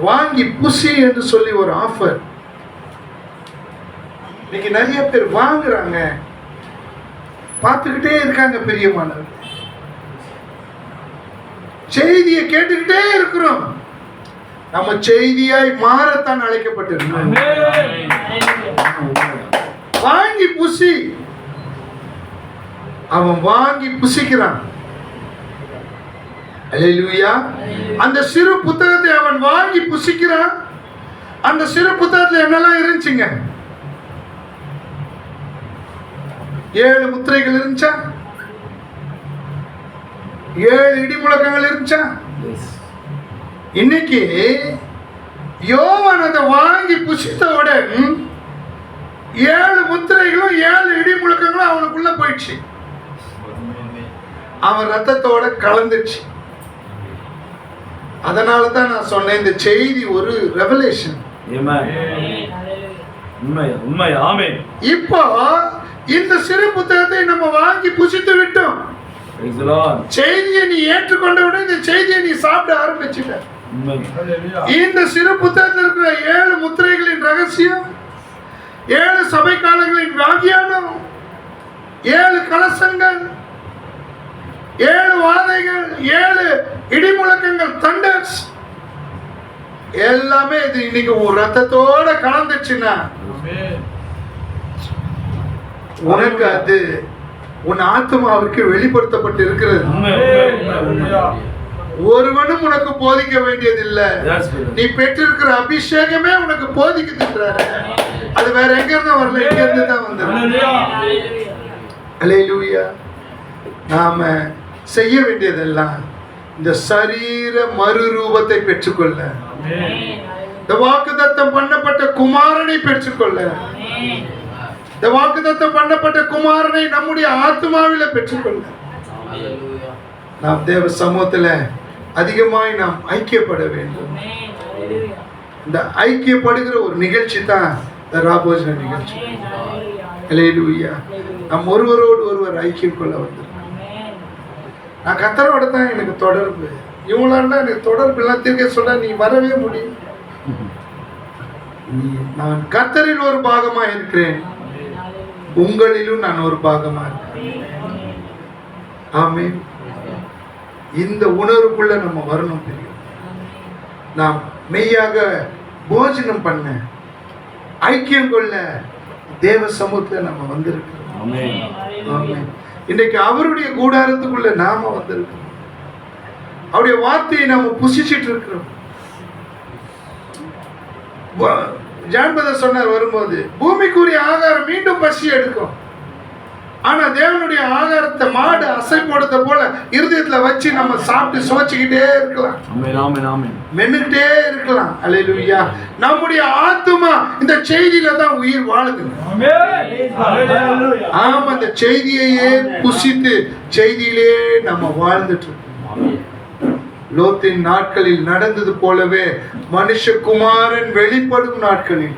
வாங்கி புசி என்று சொல்லி ஒரு ஆஃபர். இன்னைக்கு நிறைய பேர் வாங்குறாங்க, பார்த்துக்கிட்டே இருக்காங்க. பெரியமானவர் செய்தியை கேட்டுக்கிட்டே இருக்கிறோம். நம்ம செய்தியாய் மாறத்தான் அழைக்கப்பட்டிருக்கோம். வாங்கி புசி. அவன் வாங்கி புசிக்கிறான். அல்லேலூயா. அந்த சிறு புத்தகத்தை அவன் வாங்கி புசிக்கிறான். அந்த சிறு புத்தகத்தில் என்னெல்லாம் இருந்துச்சுங்க? 7 முத்திரைகள் இருந்துச்சா? 7 இடி முழக்கங்கள் இருந்துச்சா? இன்னைக்கு யோவான் அதை வாங்கி புசித்தவுடன் 7 முத்திரைகளும் 7 இடி முழக்கங்களும் அவனுக்குள்ள போயிடுச்சு. அவன் ரத்தத்தோட கலந்துச்சு. அதனால தான் நான் சொன்னேன், இந்த செய்தி ஒரு ரெவலேஷன். இப்போ இந்த சிறு புத்தகத்தை நம்ம வாங்கி புசித்து விட்டோம். செய்தியை நீ ஏற்றுக்கொண்டவுடன் இந்த செய்தியை நீ சாப்பிட ஆரம்பிச்சுட்ட. இந்த சிறு புத்தகத்தில் இருக்கிற 7 முத்திரைகளின் ரகசியம், 7 சபை காலங்களின் வியாகியானம், 7 கலசங்கள், 7 வாதைகள், 7 இடிமுழக்கங்கள், தண்டர்ஸ், எல்லாமே இது இன்னைக்கு ஒரு ரத்தத்தோட கலந்துச்சுன்னா உனக்கு அது உன் ஆத்மாவிற்கு வெளிப்படுத்தப்பட்டு இருக்கிறது. ஒருவனும் உனக்கு போதிக்க வேண்டியதில்லை. நீ பெற்றிருக்கிற அபிஷேகமே உனக்கு போதிக்குது. அது வேற எங்க இருந்தா வரல, எங்க இருந்து தான் வந்தது. அல்லேலூயா. நாம செய்ய வேண்டியதெல்லாம் இந்த சரீர மறுரூபத்தை பெற்றுக்கொள்ள, இந்த வாக்குத்தத்தம் பண்ணப்பட்ட குமாரனை பெற்றுக்கொள்ள, இந்த வாக்குத்தத்தம் பண்ணப்பட்ட குமாரனை நம்முடைய ஆத்மாவில பெற்றுக்கொள்ள நாம் தேவ சமூகத்துல அதிகமாய் நாம் ஐக்கியப்பட வேண்டும். இந்த ஐக்கியப்படுகிற ஒரு நிகழ்ச்சி தான் ராபோஜன நிகழ்ச்சி. அல்லேலூயா. நம் ஒருவரோடு ஒருவர் ஐக்கியம் கொள்ள வந்து நான் கத்தரோட தான் எனக்கு தொடர்பு. இவங்களாண்டா எனக்கு தொடர்பு எல்லாம் தீர்க்க சொல்ல நீ வரவே முடியும். நான் கர்த்தரில் ஒரு பாகமா இருக்கிறேன், உங்களிலும் நான் ஒரு பாகமா இருக்கிறேன். ஆமென். இந்த உணர்வுக்குள்ள நம்ம வரணும். தெரியும், நாம் மெய்யாக போஜனம் பண்ண ஐக்கியம் கொள்ள தேவ சமூகத்துல நம்ம வந்திருக்கிறோம். ஆமென். இன்னைக்கு அவருடைய கூடாரத்துக்குள்ள நாம வந்திருக்கிறோம். அவருடைய வார்த்தையை நாம புசிச்சிட்டு இருக்கிறோம். ஜான்பதர் சொன்னார் வரும்போது, பூமிக்குரிய ஆகாரம் மீண்டும் பசி எடுக்கும். ஆனா தேவனுடைய ஆகாரத்தை மாடு அசை போடுறத போல இருதயத்துல வச்சு நம்ம சாப்பிட்டு சுவைச்சுக்கிட்டே இருக்கலாம், மென்னுக்கிட்டே இருக்கலாம். அல்லேலூயா. நம்முடைய ஆத்துமா இந்த செய்தியில தான் உயிர் வாழுது. ஆமா, இந்த செய்தியையே புசித்து செய்தியிலே நம்ம வாழ்ந்துட்டு இருக்கோம். லோத்தின் நாட்களில் நடந்தது போலவே மனுஷகுமாரன் வெளிப்படும் நாட்களில்,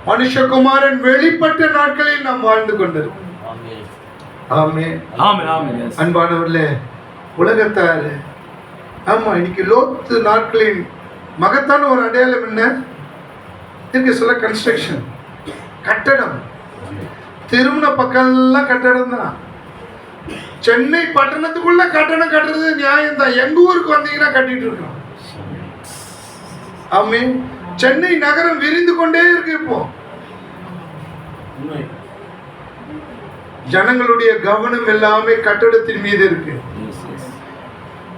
மனுஷகுமாரன் வெளிப்பட்ட நாட்களில் நாம் வாழ்ந்து கொண்டிருக்கோம். ஆமென். அன்பானவர்களே, உலகத்தார் ஆமா இன்னைக்கு லோத்து நாட்களின் மகத்தான ஒரு அடையாளம் என்ன இருக்கு? சில கன்ஸ்ட்ரக்ஷன், கட்டடம், திருமண பக்கம்லாம் கட்டடம் தான். சென்னை பட்டணத்துக்குள்ள கட்டணம் கட்டுறது நியாயம் தான். எங்க ஊருக்கு வந்தீங்கன்னா கட்டிட்டு இருக்கோம். ஆமென். சென்னை நகரம் விரிந்து கொண்டே இருக்கு. இப்போ ஜனங்களுடைய கவனம் எல்லாமே கட்டடத்தின் மீது இருக்கு.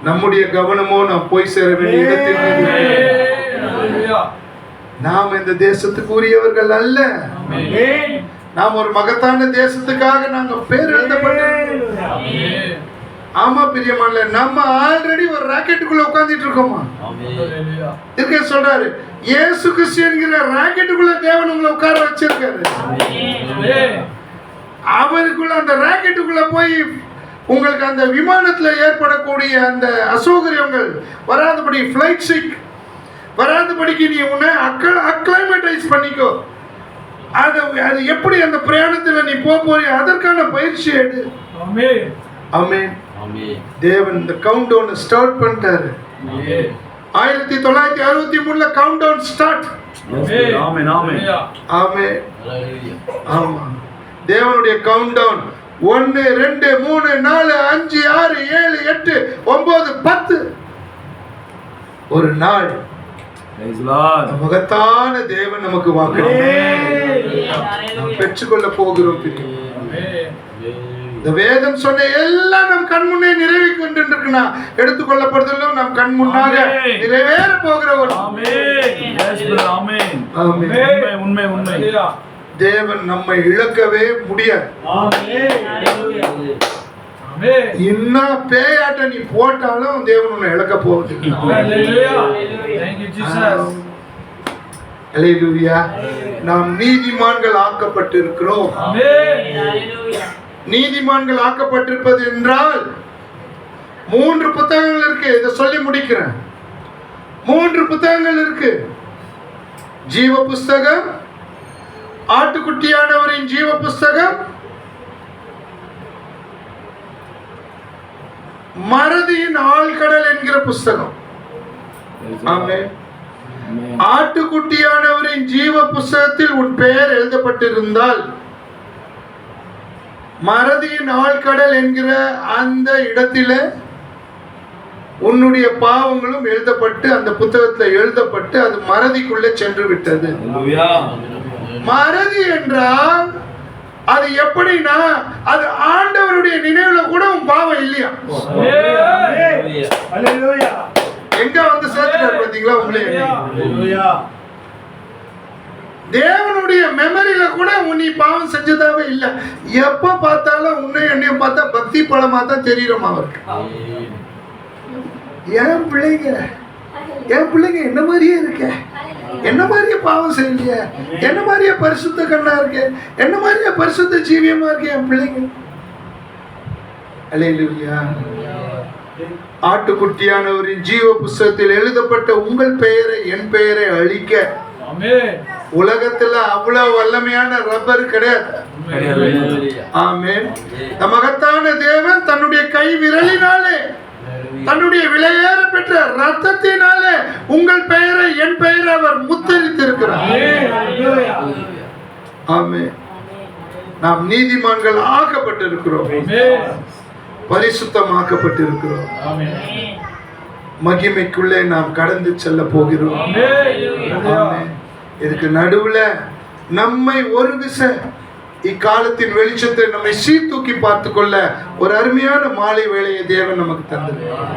நம்முடைய கவனமோ நாம் போய் சேர வேண்டிய இடத்தின் மீது இருக்கு. நாம் இந்த தேசத்துக்கு உரியவர்கள் அல்ல. நாம் ஒரு மகத்தான தேசத்துக்காக நாங்க பேர் எழுதப்பட்டிருக்கோம். ஆமா பிரியமான, நம்ம ஆல்ரெடி ஒரு ராக்கெட்டுக்குள்ள உட்கார்ந்துட்டு இருக்கோமா? இருக்க சொல்றாரு, இயேசு கிறிஸ்து என்கிற ராக்கெட்டுக்குள்ள தேவன் உங்களை உட்கார வச்சிருக்காரு. அவருக்குள்ள அந்த ராக்கெட்டுக்குள்ள போய் உங்களுக்கு அந்த விமானத்துல ஏற்படக்கூடிய அந்த அசௌகரியங்கள் வராதபடி, ஃபிளைட் சிக் வராதபடிக்கு நீ உன்னை அக்ளைமேட்டைஸ் பண்ணிக்கோ. அது எப்படி அந்த பிரயாணத்துல நீ போறிய அதற்கான பயிற்சி எடு. ஆமென். தேவன் இந்த கவுண்ட் டவுன் ஸ்டார்ட் பண்ணிட்டாரு. 1963ல கவுண்ட் டவுன் ஸ்டார்ட். ஆமென். ஆமென். ஆமென். ஆமா, தேவனுடைய கவுண்ட் டவுன் 1 2 3 4 5 6 7 8 9 10 ஒரு நாள் மகத்தான தேவன் நமக்கு நாம் பெற்றுக்கொள்ள போகிறோம். இந்த வேதம் சொன்ன எல்லாம் நம் கண் முன்னே நிறைவே கொண்டிருக்குன்னா எடுத்துக்கொள்ளப்படுதலும் நம் கண் முன்னாக நிறைவேற போகிற ஒரு உண்மை. தேவன் நம்மை இழக்கவே முடியாது. இன்னும் பேயாட்ட நீ போட்டாலும் தேவன் உன்னை இழக்க போவது. அல்லேலூயா. நாம் நீதிமான்கள் ஆக்கப்பட்டிருக்கிறோம். நீதிமான்கள் ஆக்கப்பட்டிருப்பது என்றால் 3 புத்தகங்கள் இருக்கு. இதை சொல்லி முடிக்கிறேன். 3 புத்தகங்கள் இருக்கு. ஜீவ புஸ்தகம், ஆட்டுக்குட்டியானவரின் ஜீவ புஸ்தகம், மறதியின் ஆழ்கடல் என்கிற புஸ்தகம். ஆமென். ஆட்டுக்குட்டியானவரின் ஜீவ புஸ்தகத்தில் உன் பெயர் எழுதப்பட்டிருந்தால் மறதியின் ஆழ்கடல் என்கிற அந்த இடத்திலே உன்னுடைய பாவங்களும் எழுதப்பட்டு அந்த புத்தகத்தில் எழுதப்பட்டு அது மறதிக்குள்ளே சென்று விட்டது. மறதி என்றால் அது எப்படின்னா, அது ஆண்டவருடைய நினைவுல கூட உன் பாவம் இல்லையா? எங்க வந்து சேர்த்துட்டார் பாத்தீங்களா? உங்களே தேவனுடைய மெமரியில கூட நீ பாவம் செஞ்சதாவே இல்லை. எப்ப பார்த்தாலும் உன்னை என்னைய பார்த்தா பக்தி பழமா தான் தெரியுறோம் அவருக்கு. என் பிள்ளைங்க என்ன மாதிரியே இருக்க, என்ன மாதிரியே பாவம் செய்யலையே, என்ன மாதிரியே பரிசுத்த கண்ணா இருக்கு, என்ன மாதிரியே பரிசுத்த ஜீவியமா இருக்கு என் பிள்ளைங்க. அல்லேலூயா. ஆட்டுக்குட்டியானவரின் ஜீவ புஸ்தகத்தில் எழுதப்பட்ட உங்கள் பெயரை, என் பெயரை அழிக்க உலகத்துல அவ்வளவு வல்லமையான ரப்பர் கிடையாது. ஆமென். மகத்தான தேவன் தன்னுடைய கை விரலினாலே, தன்னுடைய விலையேற பெற்ற ரத்தத்தினாலே உங்கள் பெயரை, என் பெயரை அவர் முத்தரித்திருக்கிறார். ஆமென். நாம் நீதிமான்கள் ஆக்கப்பட்டிருக்கிறோம், பரிசுத்தமாக்கப்பட்டிருக்கிறோம். மகிமைக்குள்ளே நாம் கடந்து செல்ல போகிறோம். ஆமென். இதுக்கு நடுவுல நம்மை ஒரு விசை இக்காலத்தின் வெளிச்சத்தை நம்மை சீர்தூக்கி பார்த்து கொள்ள ஒரு அருமையான மாலை வேளையை தேவன் நமக்கு தந்திருக்கிறார்.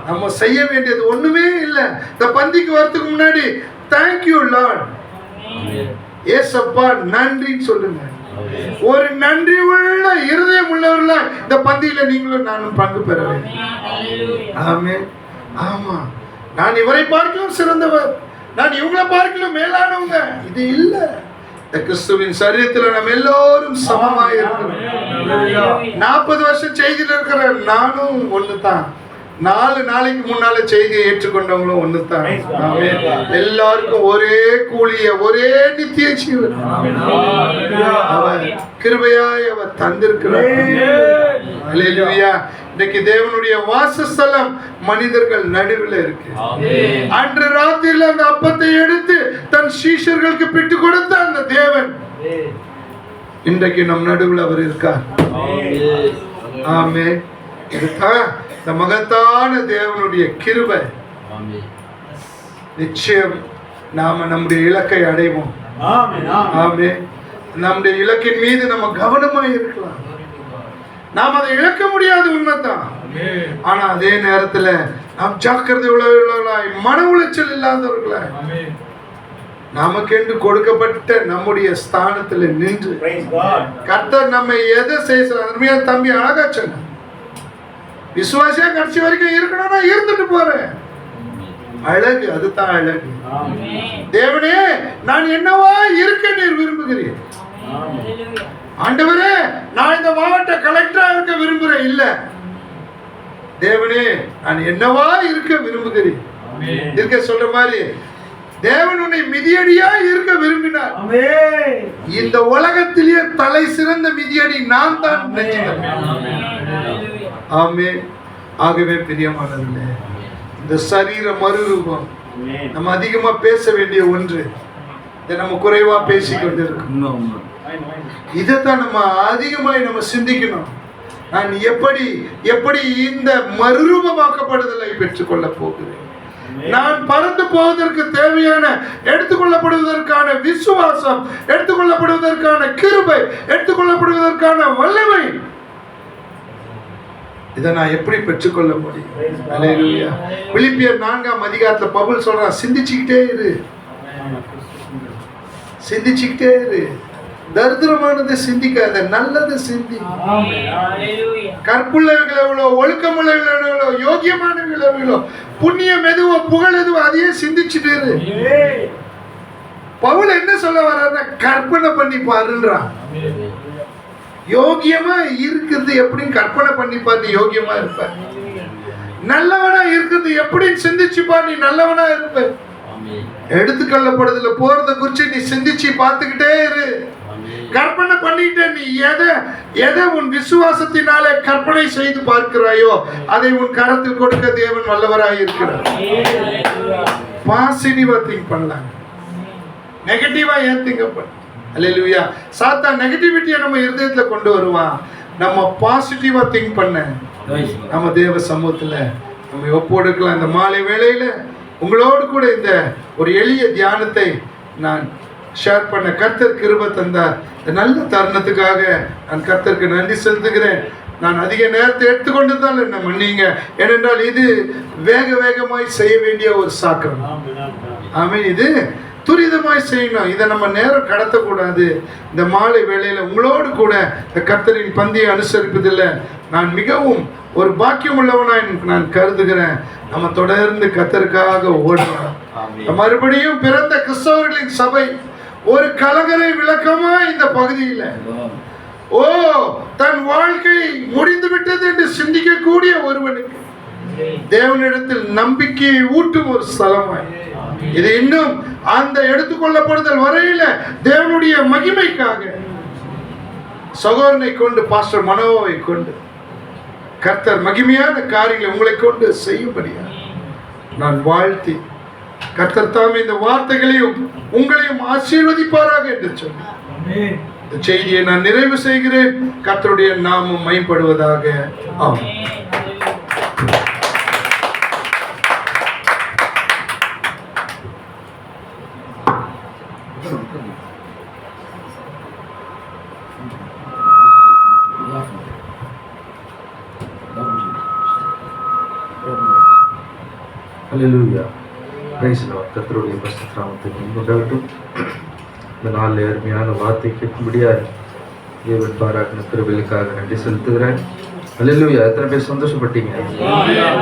நம்ம செய்ய வேண்டியது ஒண்ணுமே இல்லை. இந்த பந்திக்கு வரதுக்கு முன்னாடி தேங்க்யூ லார்ட், ஏசப்பா நன்றின்னு சொல்லுங்க. ஒரு நன்றி உள்ள இருதயம் உள்ளவர்களா இந்த பந்தியில நீங்களும் நானும் பங்கு பெற வேண்டும். ஆமென். ஆமா, நான் இவரை பார்க்கலாம் சிறந்தவர், நான் இவங்களை பார்க்கலாம் மேலானவங்க, இது இல்ல. இந்த கிறிஸ்துவின் சரீரத்தில் நம்ம எல்லோரும் சமமாக இருக்கிறோம். 40 வருஷம் செய்தியில் இருக்கிற நானும் ஒண்ணுதான், 4 நாளைக்கு முன்னால செய்தியை ஏற்றுக்கொண்டவங்களும் ஒண்ணுதான். எல்லாருக்கும் ஒரே கூலிய, ஒரே நித்திய ஜீவன் அவர் கிருபையாய் அவர் தந்திருக்கிறார். அல்லேலூயா. இன்னைக்கு தேவனுடைய வாசஸ்தலம் மனிதர்கள் நடுவில் இருக்கு. அன்று ராத்திரியில் அந்த அப்பத்தை எடுத்து தன் சீஷர்களுக்கு பிட்டு கொடுத்த அந்த தேவன் இன்றைக்கு நம் நடுவில் அவர் இருக்கார். ஆமென். இதுதான் இந்த மகத்தான தேவனுடைய கிருபை. நிச்சயம் நாம நம்முடைய இலக்கை அடைவோம். ஆமென். நம்முடைய இலக்கின் மீது நம்ம கவனமாய் இருக்கலாம். நாம் அதை இழக்க முடியாது, உண்மைதான். ஆனா அதே நேரத்துல நாம் ஜாக்கிரதை உள்ளவர்களாய், மன உளைச்சல் இல்லாதவர்களாய், நமக்கென்று கொடுக்கப்பட்ட நம்முடைய ஸ்தானத்துல நின்று கர்த்தர் நம்மை எதை செய்ய தம்பி அழகா சொன்ன, விசுவாசியா கடைசி வரைக்கும் இருக்கணும்னா இருந்துட்டு போறேன். அழகு, அதுதான் அழகு. தேவனே, நான் என்னவா இருக்க நீர் விரும்புகிறேன். ஆண்டவரே, நான் இந்த மாவட்ட கலெக்டரா இருக்க விரும்புறேன் இல்ல. தேவனே, நான் என்னவா இருக்க விரும்புகிறேன். இருக்க சொல்ற மாதிரி தேவன் உன்னை மிதியடியா இருக்க விரும்பினார். இந்த உலகத்திலேயே தலை சிறந்த மிதியடி நான் தான். ஆமென். ஆகவே பிரியமானவர்களே, இந்த சரீர மறுரூபம் நம்ம அதிகமா பேச வேண்டிய ஒன்று. இதை நம்ம குறைவா பேசிக்கொண்டிருக்கோம். இதைத்தான் நம்ம அதிகமாய் நம்ம சிந்திக்கணும். நான் எப்படி எப்படி இந்த மறுரூபமாக்கப்படுதலை பெற்றுக்கொள்ள போகிறேன். நான் பறந்து போவதற்கு தேவையான, எடுத்துக்கொள்ளப்படுவதற்கான விசுவாசம், எடுத்துக்கொள்ளப்படுவதற்கான கிருபை, எடுத்துக்கொள்ளப்படுவதற்கான வல்லமை, இதை நான் எப்படி பெற்றுக்கொள்ள முடியும்? அல்லேலூயா. பிலிப்பியர் 4ஆம் அதிகாரத்துல பவுல் சொல்றான், சிந்திச்சுக்கிட்டே இரு, சிந்திச்சுக்கிட்டே இரு. தரித்திரமானதை சிந்திக்காத, நல்லது சிந்தி. கற்புள்ளவர்கள் எவ்வளோ, ஒழுக்கமுள்ளவர்கள் எவ்வளோ, யோகியமானவர்கள் எவ்வளோ, புண்ணியம் எதுவோ, புகழ் எதுவோ, அதையே சிந்திச்சுட்டு இரு. பவுல் என்ன சொல்ல வர்றாருன்னா, கற்பனை பண்ணி பாருன்றான். யோகியமா இருக்கிறது எப்படின்னு கற்பனை பண்ணி பாரு, நீ யோகியமா இருப்ப. நல்லவனா இருக்கிறது எப்படின்னு சிந்திச்சு பாரு, நீ நல்லவனா இருப்ப. எடுத்துக்கொள்ளப்படுதல போறத குறிச்சு நீ சிந்திச்சு பார்த்துக்கிட்டே இரு. கற்பனை பண்ணிட்டு நீ எதை உன் விசுவாசத்தினாலே கற்பனை செய்து பார்க்கிறாயோ அதை உன் கரத்தில் கொடுக்க தேவன் வல்லவராய் இருக்கிறார். பாசிட்டிவா திங்க் பண்ணலாம், நெகட்டிவா ஏன் திங்க் பண்ண. அல்லேலூயா. சாத்தான் நெகட்டிவிட்டியை நம்ம இருதயத்துல கொண்டு வருவான். நம்ம பாசிட்டிவா திங்க் பண்ண நம்ம தேவ சமூகத்துல நம்ம ஒப்போடுக்கலாம். இந்த மாலை வேளையில உங்களோடு கூட இந்த ஒரு எளிய தியானத்தை நான் ஷேர் பண்ண கர்த்தர் கிருபை தந்தார். இந்த நல்ல தருணத்துக்காக நான் கர்த்தருக்கு நன்றி செலுத்துகிறேன். நான் அதிக நேரத்தை எடுத்துக்கொண்டு தான் என்ன மன்னிங்க, ஏனென்றால் இது வேகமாய் செய்ய வேண்டிய ஒரு சாக்கம். ஆமென். இது துரிதமாய் செய்யணும். இதை நம்ம நேரம் கடத்தக்கூடாது. இந்த மாலை வேளையில உங்களோடு கூட இந்த கர்த்தரின் பந்தியை அனுசரிப்பதில் நான் மிகவும் ஒரு பாக்கியம் உள்ளவனாய் நான் கருதுகிறேன். நம்ம தொடர்ந்து கர்த்தருக்காக ஓடணும். மறுபடியும் பிறந்த கிறிஸ்தவர்களின் சபை ஒரு கலங்கரை விளக்கமா இந்த பகுதியில் தன் வாழ்க்கை முடிந்து விட்டது என்று சிந்திக்கக்கூடிய ஒருவனுக்கு தேவனிடத்தில் நம்பிக்கையை ஊட்டும் ஒரு ஸ்தலமாய் இது இன்னும் அந்த எடுத்துக்கொள்ளப்படுதல் வரையில தேவனுடைய மகிமைக்காக சகோதரனை கொண்டு பாஸ்டர் மனோவை கொண்டு கர்த்தர் மகிமையான காரியங்களை உங்களை கொண்டு செய்யும்படியா நான் வாழ்த்தி கர்த்தர் தாமே இந்த வார்த்தைகளையும் உங்களையும் ஆசீர்வதிப்பாராக என்று சொல்லி இந்த செய்தியை நான் நிறைவு செய்கிறேன். கர்த்தருடைய நாமம் மகிமைப்படுவதாக. ஆமென். ஹல்லேலூயா. Praise the lord. கர்த்தருடைய பரிசுத்த நாமத்துக்கு உண்டாகட்டும். இந்த நாளில் அருமையான வார்த்தை கேட்கும்படியாக தேவன் பாராட்டின கிருபைகளுக்காக நன்றி செலுத்துகிறேன். ஹல்லேலூயா. எத்தனை பேர் சந்தோஷப்பட்டீங்க?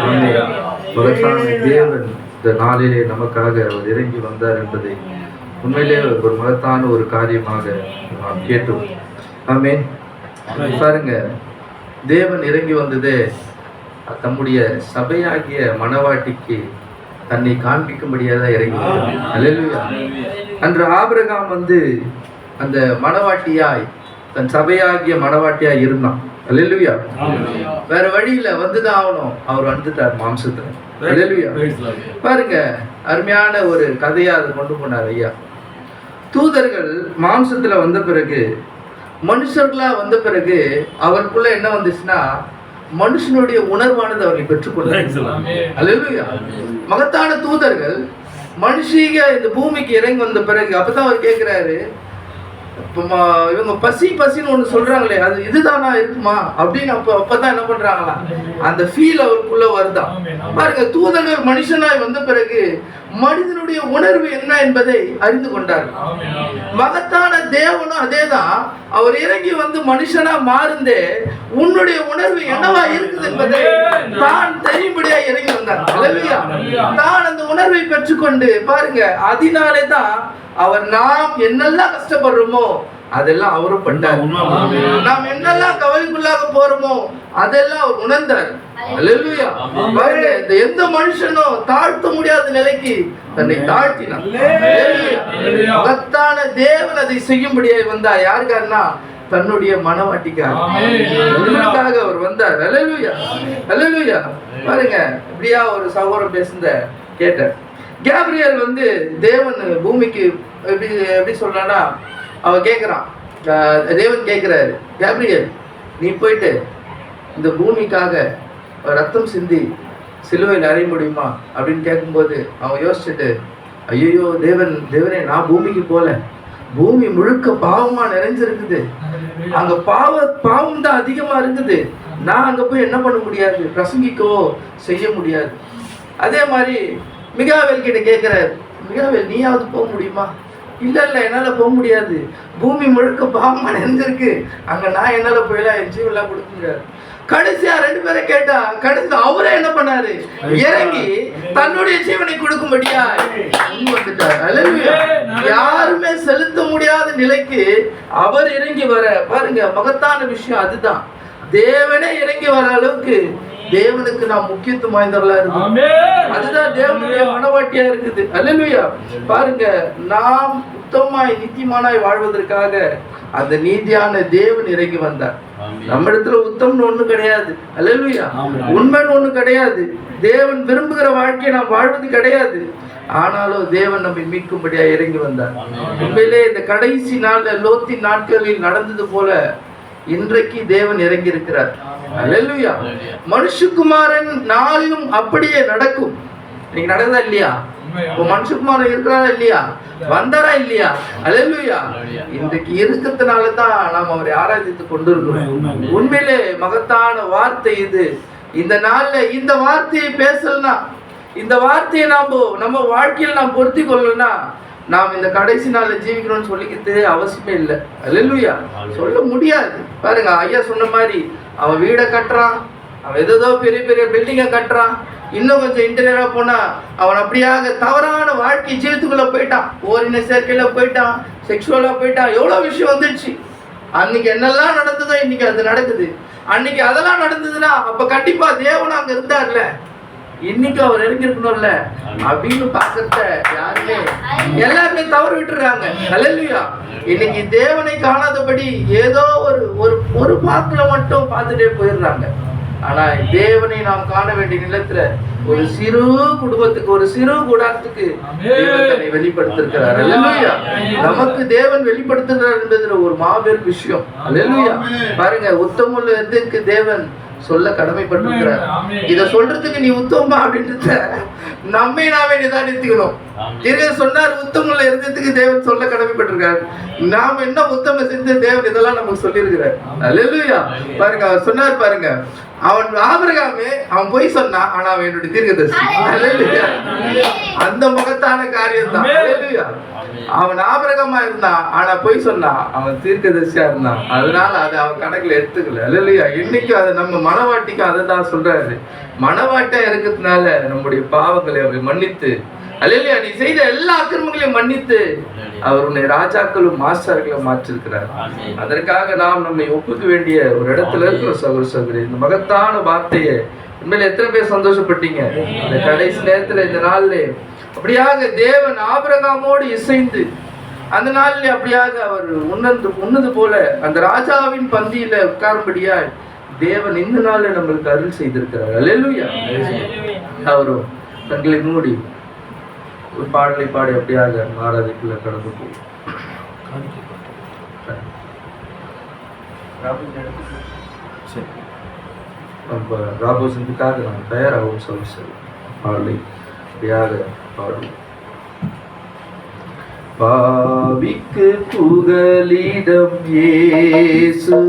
ஆமென். மகத்தான தேவன் இந்த நாளிலே நமக்காக அவர் இறங்கி வந்தார் என்பதை உண்மையிலே ஒரு மகத்தான ஒரு காரியமாக நாம் கேட்டோம். ஆமென். பாருங்க, தேவன் இறங்கி வந்ததே தம்முடைய சபையாகிய மணவாட்டிக்கு தன்னை காண்பிக்கும்படியாக தான் இறங்கி வந்தார். ஹல்லேலூயா. அன்று ஆபிரகாம் அந்த மணவாட்டியாய் தன் சபையாகிய மணவாட்டியாய் இருந்தான். ஹல்லேலூயா. வேற வழியில வந்துதான் ஆகணும். அவர் வந்துட்டார் மாம்சத்துல. ஹல்லேலூயா. பாருங்க, அருமையான ஒரு கதையா அதை கொண்டு போனார் ஐயா. தூதர்கள் மாம்சத்துல வந்த பிறகு, மனுஷர்களா வந்த பிறகு அவருக்குள்ள என்ன வந்துச்சுன்னா, மனுஷனுடைய உணர்வானது அவர்களை பெற்றுக்கொண்டார். அல்லேலூயா. மகத்தான தூதர்கள் மனுஷீக இந்த பூமிக்கு இறங்கி வந்த பிறகு அப்பதான் அவர் கேட்கிறாரு, இவங்க பசின்னு ஒண்ணு சொல்றாங்களே, அது இதுதானா இருக்குமா அப்படின்னு அப்பதான் என்ன பண்றாங்களா, அந்த ஃபீல் அவருக்குள்ள வருதான். பாருங்க, தூதர்கள் மனுஷனாய் வந்த பிறகு மனிதனுடைய உணர்வு என்ன என்பதை அறிந்து கொண்டார்கள். மகத்தான தேவனும் அதேதான். அவர் இறங்கி மனுஷனா மாறுந்தே உன்னுடைய உணர்வு என்னவா இருக்குது என்பதை தான் தெரியும்படியா இறங்கி வந்தார். அல்லேலூயா. தான் அந்த உணர்வை பெற்றுக்கொண்டு பாருங்க, அதனாலே தான் அவர் நாம் என்னெல்லாம் கஷ்டப்படுறோமோ அதெல்லாம் அவரும் பண்ணார். நாம் என்னெல்லாம் கவலைக்குள்ளாக போறோமோ அதெல்லாம் அவர் உணர்ந்தார். அல்லேலூயா. பாருங்க, இந்த எந்த மனுஷனும் தாழ்த்த முடியாத நிலைக்கு தன்னை தாழ்த்தினார். மகத்தான தேவன் அதை செய்யும்படியாய் வந்தார். யாருக்காருன்னா தன்னுடைய மனவாட்டிக்காக அவர் வந்தார். அல்லேலூயா. அல்லேலூயா. பாருங்க, இப்படியா ஒரு சகோதரன் பேசுந்த கேட்டார். கேப்ரியல் தேவன் பூமிக்கு எப்படி சொல்றான்னா, அவன் கேட்குறான், தேவன் கேட்குறாரு, கேப்ரியல் நீ போயிட்டு இந்த பூமிக்காக ரத்தம் சிந்தி சிலுவையில் அறைய முடியுமா அப்படின்னு கேட்கும்போது அவன் யோசிச்சுட்டு, ஐயோ தேவனே, நான் பூமிக்கு போல, பூமி முழுக்க பாவமா நிறைஞ்சிருக்குது, அங்க பாவம் தான் அதிகமா இருக்குது, நான் அங்க போய் என்ன பண்ண முடியாது, பிரசங்கிக்கவோ செய்ய முடியாது. அதே மாதிரி மிகாவேல் கிட்ட கேட்கிறார், மிகாவேல் நீயாவது போக முடியுமா? இல்ல என்னால போக முடியாது, பூமி முழுக்க பாவமா நிறைஞ்சிருக்கு, அங்க நான் என்னால போயலாம் என் ஜீவெல்லாம் கொடுக்க முடியாது. கடைசியா 2 பேரை கேட்டா, கடைசி அவரே என்ன பண்ணாரு, இறங்கி தன்னுடைய ஜீவனை கொடுக்கும்படியா வந்துட்டார். அல்லேலூயா. யாருமே செலுத்த முடியாத நிலைக்கு அவர் இறங்கி வர, பாருங்க, மகத்தான விஷயம் அதுதான். தேவனே இறங்கி வர அளவுக்கு தேவனுக்கு நாம் முக்கியத்துவம் வாய்ந்தவர்களா இருக்கும். அதுதான் தேவனுடைய மனவாட்டியா இருக்குது. அல்லேலூயா. பாருங்க, நாம் உத்தமமாய் நித்தியமானாய் வாழ்வதற்காக அந்த நீதியான தேவன் இறங்கி வந்தார். நம்ம இடத்துல உத்தம்னு ஒண்ணு கிடையாது. அல்லேலூயா. உண்மைன்னு ஒண்ணு கிடையாது. தேவன் விரும்புகிற வாழ்க்கையை நாம் வாழ்வது கிடையாது. ஆனாலும் தேவன் நம்மை மீட்கும்படியா இறங்கி வந்தார். உண்மையிலே இந்த கடைசி நாள்ல லோத்தின் நாட்களில் நடந்தது போல இன்றைக்கு தேவன் இறங்கி இருக்கிறார். அல்லேலூயா. மனுஷகுமாரன் நாளிலும் அப்படியே நடக்கும். நீங்க நடந்ததா இல்லையா? மனுஷகுமாரன் இருக்கிறாரா இல்லையா? வந்தாரா இல்லையா? அல்லேலூயா. இன்றைக்கு இருக்கிறதுனால தான் நாம் அவரை ஆராதித்து கொண்டிருக்கிறோம். உண்மையிலே மகத்தான வார்த்தை இது. இந்த நாள்ல இந்த வார்த்தையை பேசலனா, இந்த வார்த்தையை நம்ம வாழ்க்கையில் நாம் பொருத்தி கொள்ளலனா, நாம் இந்த கடைசி நாள்ல ஜீவிக்கணும்னு சொல்லிக்கிட்டு அவசியமே இல்லை. அல்லேலூயா. சொல்ல முடியாது. பாருங்க, ஐயா சொன்ன மாதிரி அவன் வீடை கட்டுறான், அவன் ஏதோ பெரிய பெரிய பில்டிங்கை கட்டுறான், இன்னும் கொஞ்சம் இன்டீரியரா போனா அவன் அப்படியாக தவறான வாழ்க்கை ஜீவித்துக்குள்ள போயிட்டான், ஓரின சேர்க்கையில போயிட்டான், செக்ஷுவலா போயிட்டான், எவ்வளவு விஷயம் வந்துடுச்சு. அன்னைக்கு என்னெல்லாம் நடந்ததோ இன்னைக்கு அது நடக்குது. அன்னைக்கு அதெல்லாம் நடந்ததுன்னா அப்ப கண்டிப்பா தேவன் அங்க இருந்தார்ல. இன்னைக்கு அவர் இறங்கிருக்கணும்ல அப்படின்னு பாக்கிறத யாருமே எல்லாருமே தவறு விட்டுருக்காங்க. அல்லேலூயா. இன்னைக்கு தேவனை காணாதபடி ஏதோ ஒரு பாக்குல மட்டும் பார்த்துட்டே போயிடுறாங்க. ஆனா தேவனை நாம் காண வேண்டிய நிலத்துல ஒரு சிறு குடும்பத்துக்கு, ஒரு சிறு கூடாரத்துக்கு தேவன் தன்னை வெளிப்படுத்திருக்கிறார். அல்லேலூயா. நமக்கு தேவன் வெளிப்படுத்துகிறார் என்பது ஒரு மாபெரும் விஷயம். அல்லேலூயா. பாருங்க, உத்தமுள்ள எதுக்கு தேவன் சொல்ல கடமைப்பட்டிருக்கிறார். இத சொல்றதுக்கு நீ உத்தமமா அப்படின்றத நம்மை நாமே நிதானித்துக்கணும். சொன்னார் உத்தமுள்ள இருந்ததுக்கு தேவன் சொல்ல கடமைப்பட்டிருக்காரு. நாம என்ன உத்தம செஞ்ச தேவன் இதெல்லாம் நமக்கு சொல்லியிருக்கிறார். அல்லேலூயா. பாருங்க, அவர் சொன்னார் பாருங்க, அவன் ஆபிரகாமே அவன் போய் சொன்னான், ஆனா அவன் என்னுடைய தீர்க்கதரிசி. அல்லேலூயா. அந்த மகத்தான காரியம் தான். அல்லேலூயா. அவன் ஆபிரகாமா இருந்தான், ஆனா போய் சொன்னான், அவன் தீர்க்கதரிசியா இருந்தான். அதனால அதை அவன் கணக்குல எடுத்துக்கல. அல்லேலூயா. இன்னைக்கு அதை நம்ம மனவாட்டிக்கு அதை தான் சொல்றாரு. மனவாட்டா இருக்கிறதுனால நம்முடைய பாவங்களை அவர் மன்னித்து, அல்லேலூயா, நீ செய்த எல்லா அக்கிரமங்களையும் மன்னித்து அவர் உன்னை ராஜாக்களும் மாஸ்டர்களும் மாற்றிருக்கிறார். அதற்காக நாம் நம்மை ஒப்புக்க வேண்டிய ஒரு இடத்துல இருக்கிற சகோதர சகோதரி. இந்த மகத்தான வார்த்தையை உண்மையில எத்தனை பேர் சந்தோஷப்பட்டீங்க? இந்த கடைசி நேரத்துல, இந்த நாள்ல அப்படியாக தேவன் ஆபிரகாமோடு இசைந்து அந்த நாளில் அப்படியாக அவர் உன்னது போல அந்த ராஜாவின் பந்தியில உட்காரும்படியா தேவன் இந்த நாள்ல நம்மளுக்கு அருள் செய்திருக்கிறார். அல்லேலூயா. அவரும் தங்களை மூடி ஒரு பாடலை பாடி அப்படியாக ஆராதிக்குள்ள கடந்து போகும். நம்ம ராபோசனுக்காக நம்ம தயாராகவும் சொல்லி பாடலை அப்படியாக பாடுவோம். பாவிக்கு புகலிடம் இயேசு